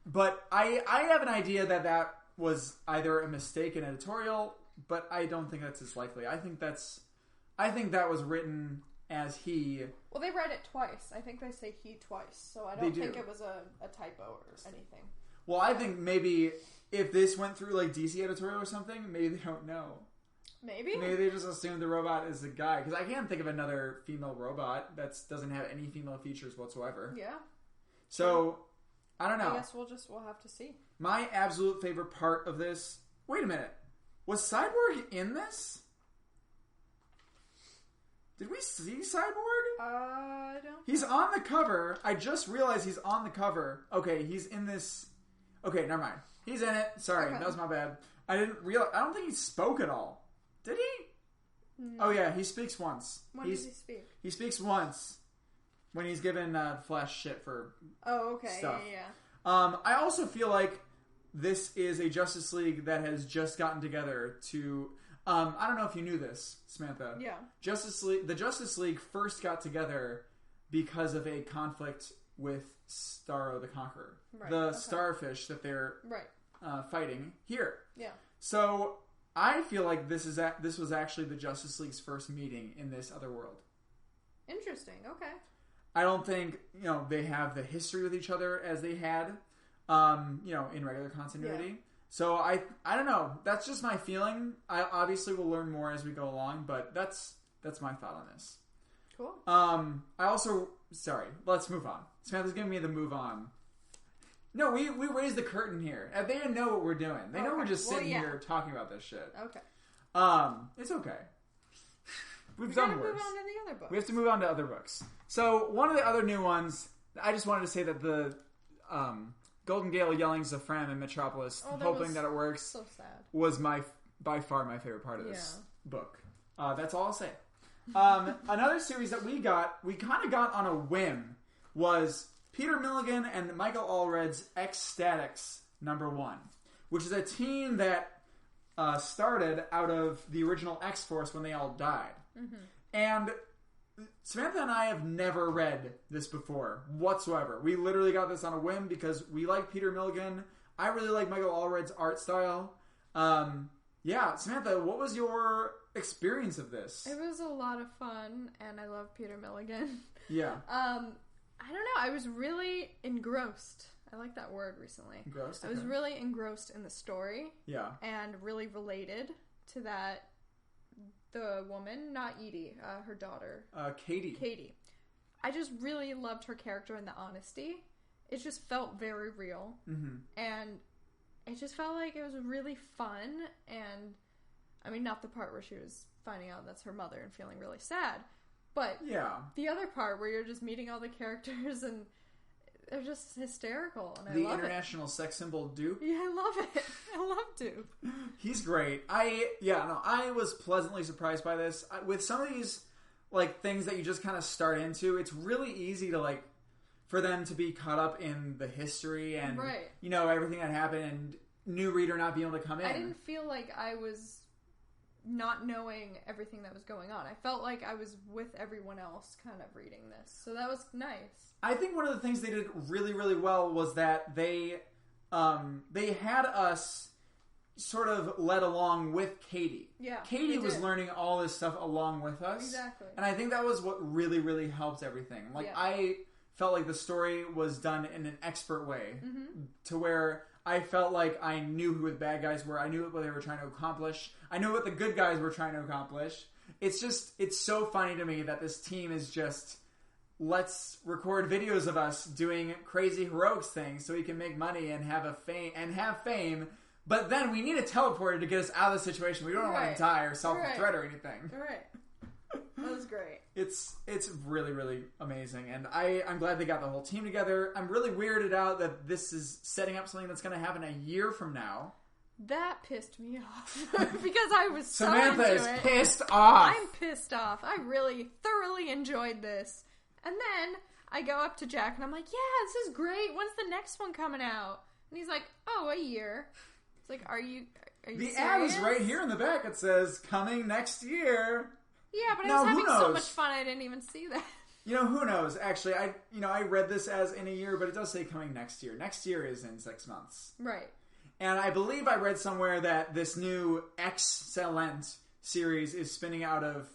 But I have an idea that was either a mistake in editorial, but I don't think that's as likely. I think that was written as he. Well, they read it twice. I think they say he twice, so I don't think it was a typo or anything. Well, I think maybe if this went through like DC editorial or something, maybe they don't know. Maybe they just assumed the robot is a guy, because I can't think of another female robot that doesn't have any female features whatsoever. Yeah. So I don't know. I guess we'll have to see. My absolute favorite part of this. Wait a minute. Was Cyborg in this? Did we see Cyborg? I don't. He's on the cover. I just realized he's on the cover. Okay, he's in this. Okay, never mind. He's in it. Sorry, that was my bad. I didn't realize. I don't think he spoke at all. Did he? No. Oh yeah, he speaks once. When does he speak? He speaks once when he's given Flash shit for. Oh, okay. Stuff. Yeah. I also feel like this is a Justice League that has just gotten together to. I don't know if you knew this, Samantha. Yeah. The Justice League first got together because of a conflict with Starro the Conqueror, the starfish that they're fighting here. Yeah. So I feel like this was actually the Justice League's first meeting in this other world. Interesting. Okay. I don't think they have the history with each other as they had, in regular continuity. Yeah. So I don't know. That's just my feeling. I obviously will learn more as we go along, but that's my thought on this. Cool. Let's move on. Samantha's giving me the move on. No, we raised the curtain here. They didn't know what we're doing. They know we're just sitting here talking about this shit. Okay. It's okay. We've we done gotta worse. Move on to the other books. We have to move on to other books. So one of the other new ones, I just wanted to say that the Golden Gale yelling Zephrem in Metropolis, hoping that it works, so sad. was by far my favorite part of this book. That's all I'll say. Another series that we kind of got on a whim, was Peter Milligan and Michael Allred's X-Statix #1, which is a team that started out of the original X-Force when they all died. Mm-hmm. And Samantha and I have never read this before whatsoever. We literally got this on a whim because we like Peter Milligan. I really like Michael Allred's art style. Samantha, what was your experience of this? It was a lot of fun, and I love Peter Milligan. Yeah. I don't know. I was really engrossed. I like that word recently. Engrossed? I was really engrossed in the story. Yeah. And really related to the woman, not Edie, her daughter. Katie. I just really loved her character and the honesty. It just felt very real. Mm-hmm. And it just felt like it was really fun. And, I mean, not the part where she was finding out that's her mother and feeling really sad. But the other part where you're just meeting all the characters and they're just hysterical. And I love it. The international sex symbol Duke. Yeah, I love it. I love Duke. He's great. I was pleasantly surprised by this. With some of these, like, things that you just kind of start into, it's really easy to, like, for them to be caught up in the history and, you know, everything that happened and new reader not being able to come in. I didn't feel like I was not knowing everything that was going on. I felt like I was with everyone else kind of reading this. So that was nice. I think one of the things they did really, really well was that they had us sort of led along with Katie. Yeah. Katie was learning all this stuff along with us. Exactly. And I think that was what really, really helped everything. Like, I felt like the story was done in an expert way to where I felt like I knew who the bad guys were. I knew what they were trying to accomplish. I knew what the good guys were trying to accomplish. It's so funny to me that this team is just, let's record videos of us doing crazy heroics things so we can make money and have fame. But then we need a teleporter to get us out of the situation. We don't want to die or self-threat or anything. Right. That was great. It's really, really amazing. And I'm glad they got the whole team together. I'm really weirded out that this is setting up something that's going to happen a year from now. That pissed me off. Because I was so Samantha into is pissed off. I'm pissed off. I really thoroughly enjoyed this. And then I go up to Jack and I'm like, yeah, this is great. When's the next one coming out? And he's like, oh, a year. It's like, are you the serious? ad is right here in the back. It says, coming next year. Yeah, but I was having so much fun I didn't even see that. You know, who knows? Actually, I read this as in a year, but it does say coming next year. Next year is in 6 months. Right. And I believe I read somewhere that this new Excellent series is spinning out of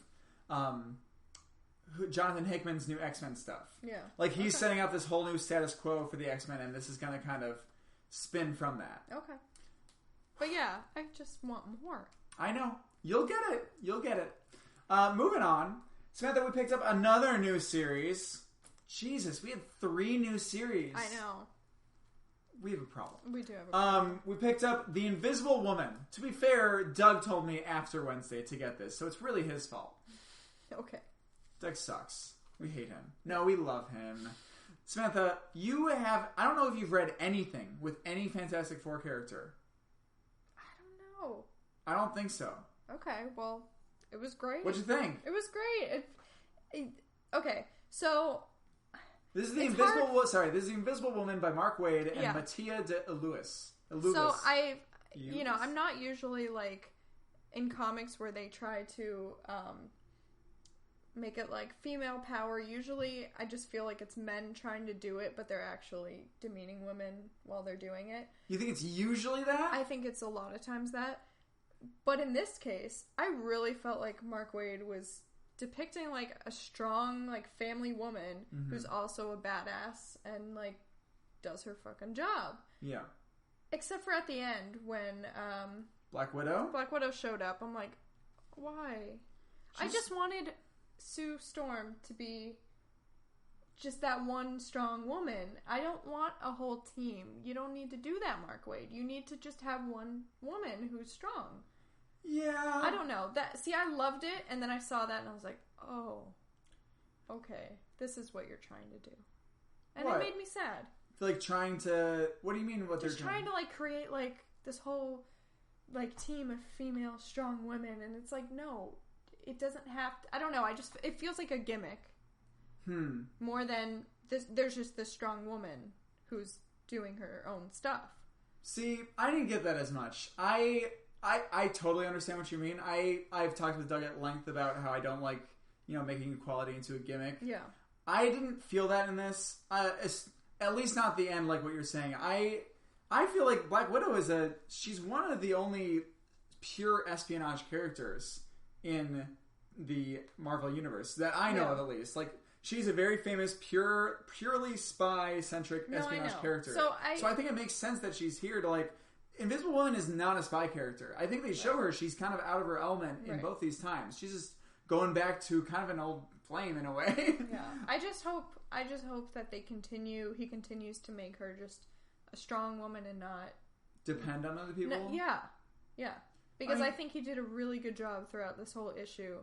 Jonathan Hickman's new X-Men stuff. Yeah. Like, he's setting up this whole new status quo for the X-Men, and this is going to kind of spin from that. Okay. But yeah, I just want more. I know. You'll get it. You'll get it. Moving on. Samantha, we picked up another new series. Jesus, we had 3 new series. I know. We have a problem. We do have a problem. We picked up The Invisible Woman. To be fair, Doug told me after Wednesday to get this, so it's really his fault. Okay. Doug sucks. We hate him. No, we love him. Samantha, I don't know if you've read anything with any Fantastic Four character. I don't know. I don't think so. Okay, well, it was great. What'd you think? It was great. Okay, so this is the Invisible Woman by Mark Waid and Mattia de Lewis. So I'm not usually like in comics where they try to make it like female power. Usually, I just feel like it's men trying to do it, but they're actually demeaning women while they're doing it. You think it's usually that? I think it's a lot of times that. But in this case, I really felt like Mark Waid was depicting like a strong like family woman who's also a badass and like does her fucking job. Yeah. Except for at the end when Black Widow showed up. I'm like, why? I just wanted Sue Storm to be just that one strong woman. I don't want a whole team. You don't need to do that, Mark Waid. You need to just have one woman who's strong. Yeah. I don't know. I loved it, and then I saw that, and I was like, oh, okay. This is what you're trying to do. And it made me sad. Like trying to... What do you mean what they're trying to, like, create, like, this whole, like, team of female strong women, and it's like, no, it doesn't have to... I don't know. It feels like a gimmick. More than this. There's just this strong woman who's doing her own stuff. See, I didn't get that as much. I totally understand what you mean. I've talked with Doug at length about how I don't like, making equality into a gimmick. Yeah. I didn't feel that in this. At least not the end, like what you're saying. I feel like Black Widow she's one of the only pure espionage characters in the Marvel universe that I know of, at least. Like, she's a very famous, purely spy-centric espionage character. So I think it makes sense that she's here to, like... Invisible Woman is not a spy character. I think they show her she's kind of out of her element in both these times. She's just going back to kind of an old flame in a way. Yeah. I just hope that he continues to make her just a strong woman and not... Depend on other people? Yeah. Because I think he did a really good job throughout this whole issue.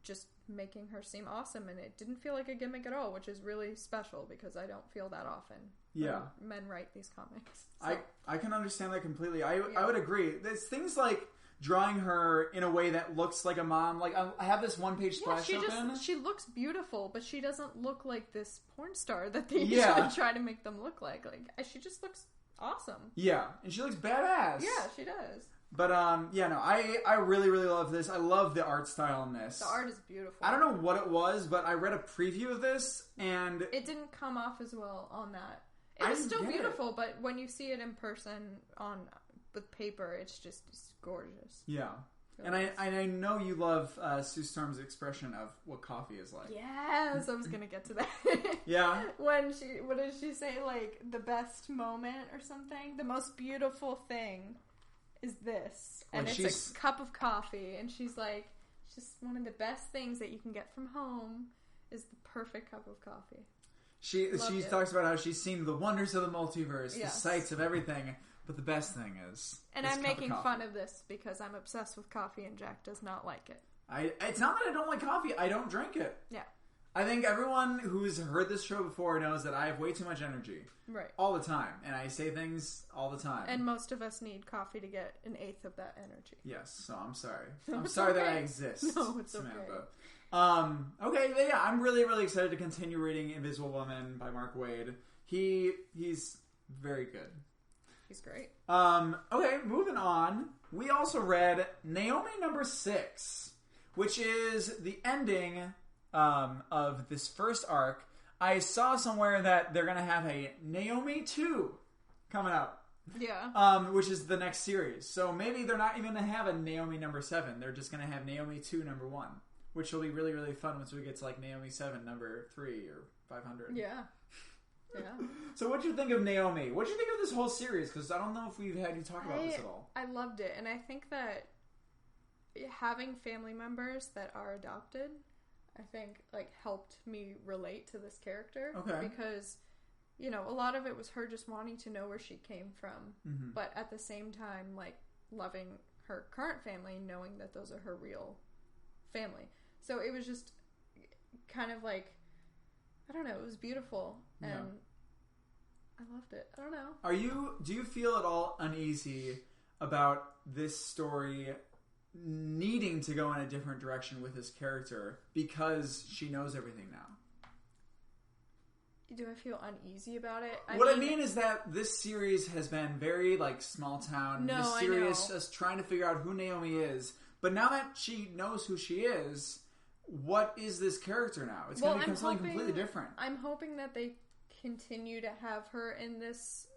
Just making her seem awesome, and it didn't feel like a gimmick at all, which is really special because I don't feel that often when men write these comics. So. I can understand that completely. I would agree. There's things like drawing her in a way that looks like a mom. Like, I have this one-page splash open. She looks beautiful, but she doesn't look like this porn star that they usually try to make them look like. Like, she just looks awesome. Yeah, and she looks badass. Yeah, she does. But, I really, really love this. I love the art style in this. The art is beautiful. I don't know what it was, but I read a preview of this, and... It didn't come off as well on that. It was still beautiful, but when you see it in person with paper, it's gorgeous. Yeah. And I know you love Sue Storm's expression of what coffee is like. Yes, I was going to get to that. Yeah. What did she say? Like, the best moment or something? The most beautiful thing is this. And it's a cup of coffee. And she's like, it's just one of the best things that you can get from home is the perfect cup of coffee. She talks about how she's seen the wonders of the multiverse, the sights of everything, but the best thing is... And I'm making fun of this because I'm obsessed with coffee and Jack does not like it. It's not that I don't like coffee, I don't drink it. Yeah. I think everyone who's heard this show before knows that I have way too much energy. Right. All the time. And I say things all the time. And most of us need coffee to get an eighth of that energy. Yes, so I'm sorry. I'm sorry that I exist, No, it's Samantha. okay. Okay, yeah, I'm really, really excited to continue reading Invisible Woman by Mark Waid. He's very good. He's great. Okay, moving on. We also read Naomi number 6, which is the ending of this first arc. I saw somewhere that they're going to have a Naomi 2 coming up. Yeah. Which is the next series. So maybe they're not even going to have a Naomi number 7. They're just going to have Naomi 2 number 1. Which will be really, really fun once we get to like Naomi 7 number 3 or 500. Yeah. Yeah. So what'd you think of Naomi? What'd you think of this whole series? Because I don't know if we've had you talk about this at all. I loved it. And I think that having family members that are adopted, I think, like, helped me relate to this character. Okay. Because, you know, a lot of it was her just wanting to know where she came from. Mm-hmm. But at the same time, like, loving her current family, knowing that those are her real family. So it was just kind of like, I don't know, it was beautiful. And I loved it. I don't know. Do you feel at all uneasy about this story needing to go in a different direction with this character because she knows everything now? Do I feel uneasy about it? I mean is that this series has been very, like, small town, mysterious, just trying to figure out who Naomi is. But now that she knows who she is, what is this character now? It's going to become something completely different. I'm hoping that they continue to have her in this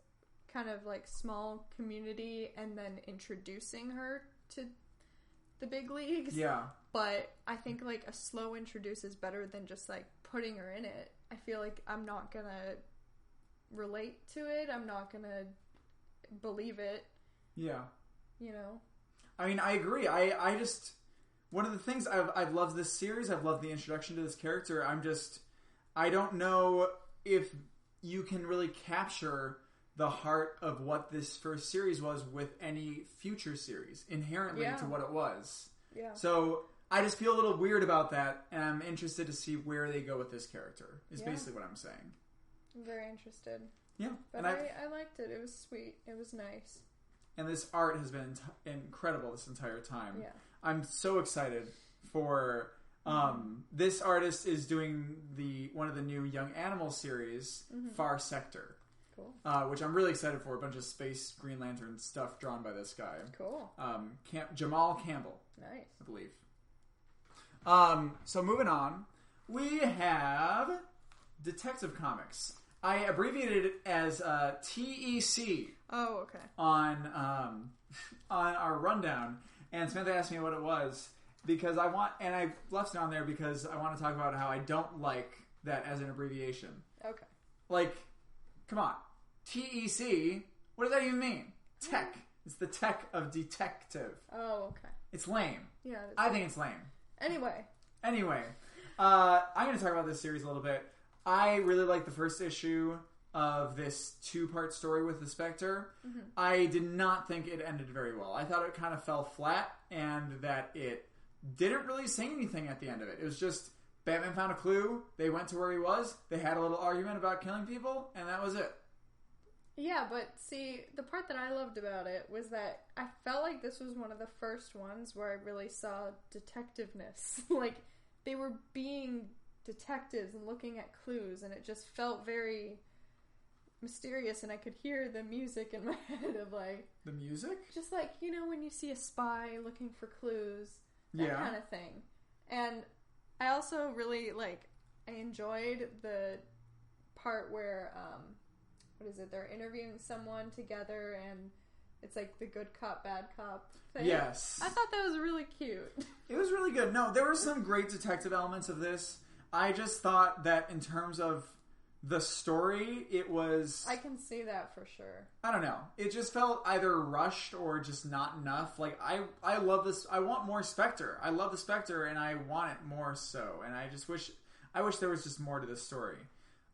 kind of, like, small community and then introducing her to the big leagues. Yeah. But I think, like, a slow introduce is better than just, like, putting her in it. I feel like I'm not going to relate to it. I'm not going to believe it. Yeah. You know? I mean, I agree. I just... One of the things I've loved this series, I've loved the introduction to this character. I don't know if you can really capture the heart of what this first series was with any future series inherently to what it was. Yeah. So I just feel a little weird about that, and I'm interested to see where they go with this character, is basically what I'm saying. I'm very interested. Yeah. But I liked it. It was sweet. It was nice. And this art has been incredible this entire time. Yeah. I'm so excited for this artist is doing one of the new Young Animal series, Far Sector. Cool. Which I'm really excited for. A bunch of space Green Lantern stuff drawn by this guy. Cool. Jamal Campbell. Nice. I believe. So moving on, we have Detective Comics. I abbreviated it as TEC. Oh, okay. On our rundown. And Samantha asked me what it was. because I've left it on there because I want to talk about how I don't like that as an abbreviation. Okay. Like, come on. TEC, what does that even mean? Tech. It's the tech of detective. Oh, okay. It's lame. Yeah. I think it's lame. Anyway, I'm going to talk about this series a little bit. I really like the first issue of this 2-part story with the Spectre. Mm-hmm. I did not think it ended very well. I thought it kind of fell flat and that it didn't really say anything at the end of it. It was just Batman found a clue, they went to where he was, they had a little argument about killing people, and that was it. Yeah, but see, the part that I loved about it was that I felt like this was one of the first ones where I really saw detectiveness. Like, they were being detectives and looking at clues, and it just felt very mysterious, and I could hear the music in my head of like... The music? Just like, you know, when you see a spy looking for clues, that kind of thing. And I also really, like, I enjoyed the part where, what is it, they're interviewing someone together, and it's like the good cop, bad cop thing. Yes. I thought that was really cute. It was really good. No, there were some great detective elements of this. I just thought that in terms of the story, it was... I can see that for sure. I don't know. It just felt either rushed or just not enough. Like, I love this. I want more Spectre. I love the Spectre, and I want it more so. And I just wish... I wish there was just more to this story.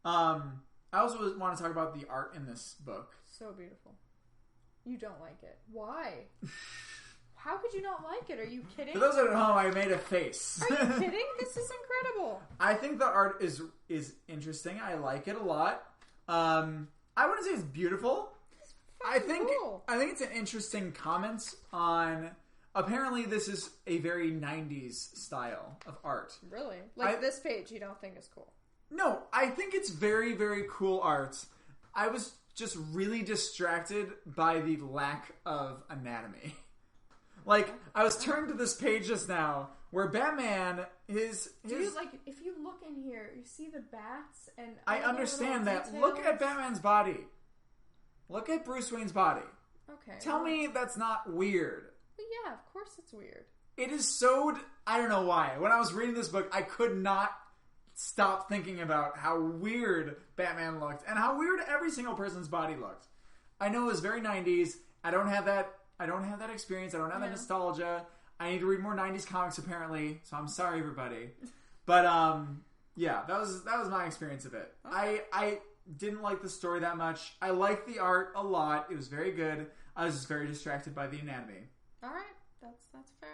I also want to talk about the art in this book. So beautiful. You don't like it. Why? How could you not like it? Are you kidding? For those at home, I made a face. Are you kidding? This is incredible. I think the art is interesting. I like it a lot. I wouldn't say it's beautiful. I think it's an interesting comment on... Apparently, this is a very 90s style of art. Really? Like this page you don't think is cool? No, I think it's very, very cool art. I was just really distracted by the lack of anatomy. Like, I was turned to this page just now where Batman is... Dude, like, if you look in here, you see the bats and... I understand that. Details. Look at Batman's body. Look at Bruce Wayne's body. Okay. Tell me that's not weird. But yeah, of course it's weird. It is so... I don't know why. When I was reading this book, I could not stop thinking about how weird Batman looked and how weird every single person's body looked. I know it was very 90s. I don't have that experience. I don't have that nostalgia. I need to read more 90s comics apparently, so I'm sorry everybody. But yeah, that was my experience of it. Okay. I didn't like the story that much. I liked the art a lot. It was very good. I was just very distracted by the anatomy. All right. That's fair.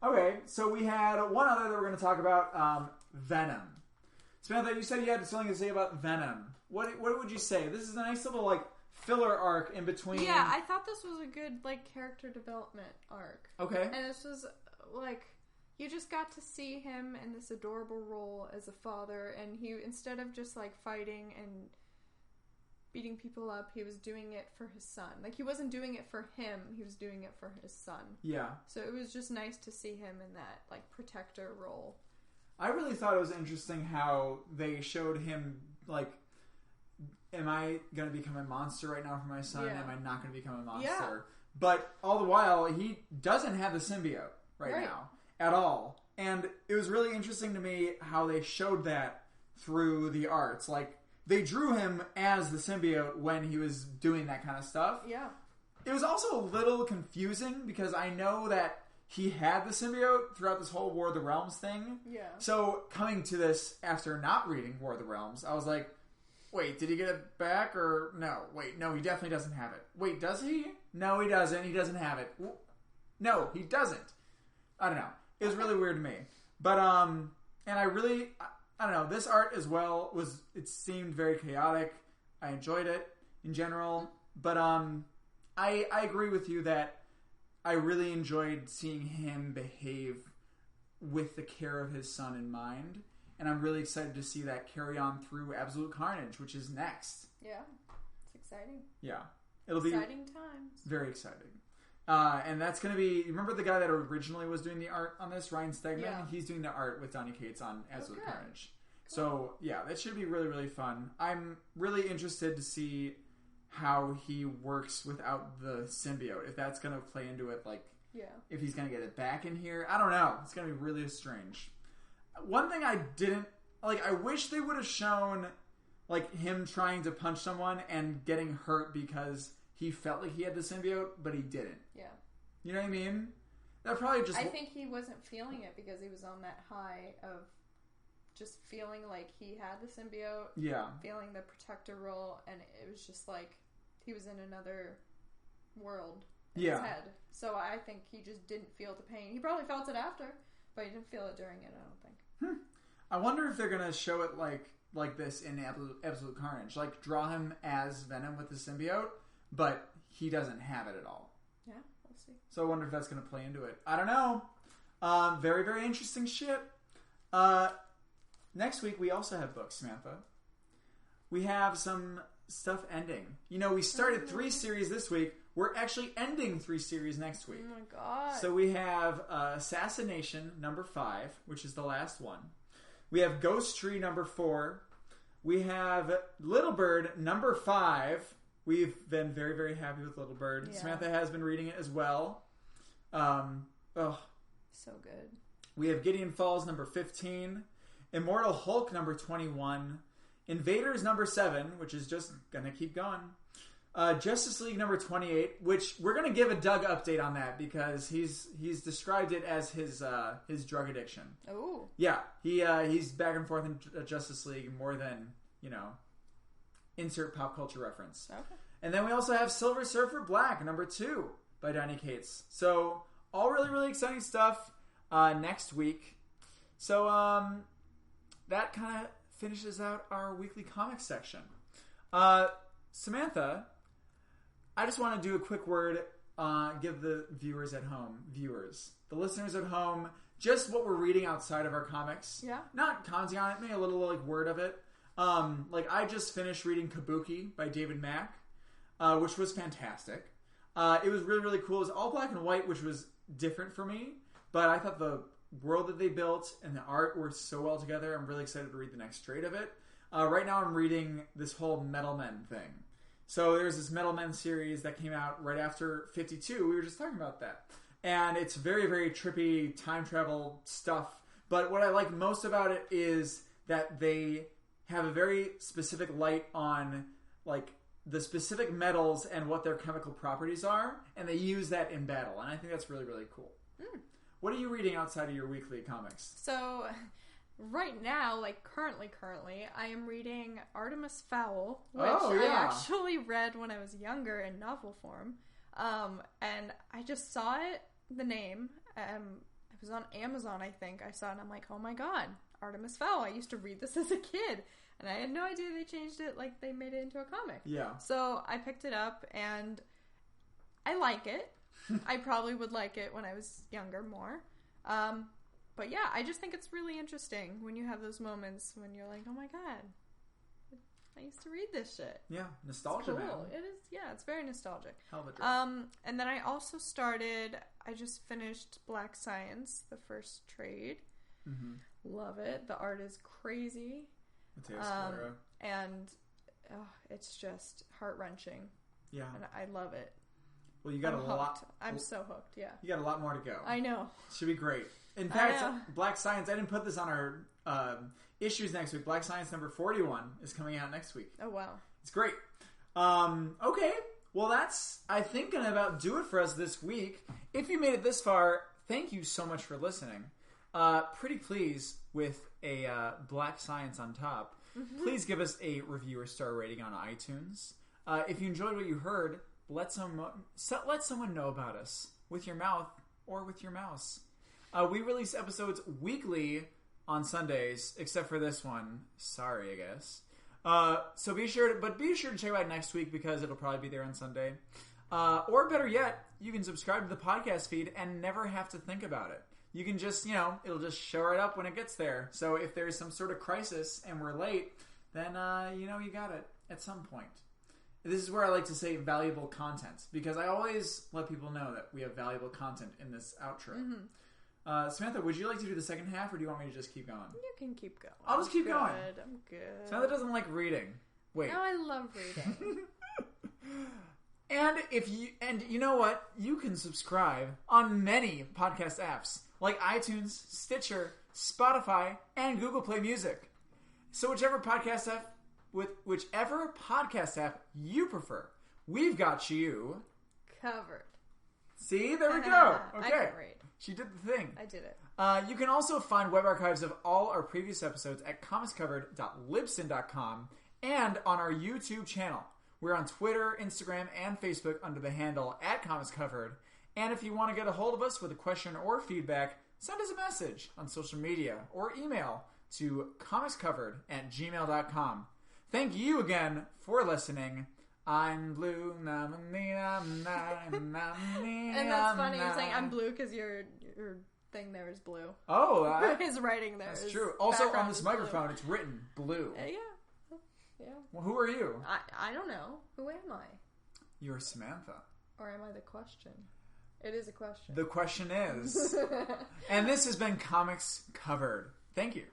Okay, so we had one other that we're going to talk about, Venom. Samantha, you said you had something to say about Venom. What would you say? This is a nice little, like, filler arc in between. Yeah, I thought this was a good, like, character development arc. Okay. And this was, like, you just got to see him in this adorable role as a father, and he, instead of just, like, fighting and beating people up, he was doing it for his son. Like, he wasn't doing it for him, he was doing it for his son. Yeah. So it was just nice to see him in that, like, protector role. I really thought it was interesting how they showed him, like, am I going to become a monster right now for my son? Yeah. Am I not going to become a monster? Yeah. But all the while, he doesn't have the symbiote right now at all. And it was really interesting to me how they showed that through the arts. Like, they drew him as the symbiote when he was doing that kind of stuff. Yeah. It was also a little confusing because I know that he had the symbiote throughout this whole War of the Realms thing. Yeah. So coming to this after not reading War of the Realms, I was like, wait, did he get it back or no? Wait, no, he definitely doesn't have it. Wait, does he? No, he doesn't. He doesn't have it. No, he doesn't. I don't know. It was really weird to me. But, and I don't know, this art as well it seemed very chaotic. I enjoyed it in general. But, I agree with you that I really enjoyed seeing him behave with the care of his son in mind. And I'm really excited to see that carry on through Absolute Carnage, which is next. Yeah. It's exciting. Yeah. It'll be exciting times. Very exciting. And that's going to be... Remember the guy that originally was doing the art on this, Ryan Stegman? Yeah. He's doing the art with Donny Cates on Absolute Carnage. Cool. So, yeah, that should be really, really fun. I'm really interested to see how he works without the symbiote. If that's going to play into it, like, Yeah. If he's going to get it back in here. I don't know. It's going to be really strange. One thing I didn't... Like, I wish they would have shown, like, him trying to punch someone and getting hurt because he felt like he had the symbiote, but he didn't. Yeah. You know what I mean? That probably just... I think he wasn't feeling it because he was on that high of just feeling like he had the symbiote. Yeah. Feeling the protector role, and it was just like he was in another world in his head. So I think he just didn't feel the pain. He probably felt it after, but he didn't feel it during it, I don't think. I wonder if they're going to show it like this in Absolute Carnage. Like, draw him as Venom with the symbiote, but he doesn't have it at all. Yeah, we'll see. So I wonder if that's going to play into it. I don't know. Very, very interesting shit. Next week, we also have books, Samantha. We have some stuff ending. You know, we started 3 series this week. We're actually ending 3 series next week. Oh my god. So we have Assassination number 5, which is the last one. We have Ghost Tree number 4. We have Little Bird number 5. We've been very, very happy with Little Bird. Yeah. Samantha has been reading it as well. So good. We have Gideon Falls number 15. Immortal Hulk number 21. Invaders number 7, which is just gonna keep going. Justice League number 28, which we're gonna give a Doug update on that because he's described it as his drug addiction. Oh. Yeah, he's back and forth in Justice League more than, you know, insert pop culture reference. Okay. And then we also have Silver Surfer Black number 2 by Donny Cates. So all really, really exciting stuff next week. So that kind of finishes out our weekly comics section. Samantha, I just want to do a quick word, give the viewers at home, the listeners at home, just what we're reading outside of our comics. Yeah. Not commenting on it, maybe a little like word of it. Like I just finished reading Kabuki by David Mack, which was fantastic. It was really, really cool. It was all black and white, which was different for me, but I thought the world that they built and the art worked so well together. I'm really excited to read the next trade of it. Right now I'm reading this whole Metal Men thing. So there's this Metal Men series that came out right after 52. We were just talking about that. And it's very, very trippy time travel stuff. But what I like most about it is that they have a very specific light on like the specific metals and what their chemical properties are. And they use that in battle. And I think that's really, really cool. What are you reading outside of your weekly comics? So, right now, like currently, I am reading Artemis Fowl, which I actually read when I was younger in novel form. And I just saw it, the name. It was on Amazon, I think. I saw it and I'm like, oh my god, Artemis Fowl. I used to read this as a kid. And I had no idea they changed it, like they made it into a comic. Yeah. So, I picked it up and I like it. I probably would like it when I was younger more. But yeah, I just think it's really interesting when you have those moments when you're like, oh my god, I used to read this shit. Yeah, nostalgia, it's cool. man. It is, yeah, it's very nostalgic. Hell of a drop. And then I just finished Black Science, the first trade. Mm-hmm. Love it. The art is crazy. And it's just heart-wrenching. Yeah. And I love it. Well, you got a lot. I'm so hooked, yeah. You got a lot more to go. I know. Should be great. In fact, Black Science, I didn't put this on our issues next week. Black Science number 41 is coming out next week. Oh, wow. It's great. Okay. Well, that's, I think, going to about do it for us this week. If you made it this far, thank you so much for listening. Pretty pleased with a Black Science on top. Mm-hmm. Please give us a review or star rating on iTunes. If you enjoyed what you heard, let someone know about us with your mouth or with your mouse. We release episodes weekly on Sundays, except for this one. Sorry, I guess. So be sure to check out next week because it'll probably be there on Sunday. Or better yet, you can subscribe to the podcast feed and never have to think about it. You can just, it'll just show right up when it gets there. So if there's some sort of crisis and we're late, then, you got it at some point. This is where I like to say valuable content, because I always let people know that we have valuable content in this outro. Mm-hmm. Samantha, would you like to do the second half, or do you want me to just keep going? You can keep going. I'll just keep going. I'm good. Samantha doesn't like reading. Wait. No, I love reading. And you know what? You can subscribe on many podcast apps like iTunes, Stitcher, Spotify, and Google Play Music. So whichever podcast app you prefer, we've got you covered. See, there we go. Okay, I can read. She did the thing. I did it. You can also find web archives of all our previous episodes at comicscovered.libsyn.com and on our YouTube channel. We're on Twitter, Instagram, and Facebook under the handle @comicscovered. And if you want to get a hold of us with a question or feedback, send us a message on social media or email to comicscovered@gmail.com. Thank you again for listening. I'm blue. And that's funny. You're saying I'm blue because your thing there is blue. Oh, his writing there. That's true. Also, on this microphone, it's written blue. Yeah. Well, who are you? I don't know. Who am I? You're Samantha. Or am I the question? It is a question. The question is. And this has been Comics Covered. Thank you.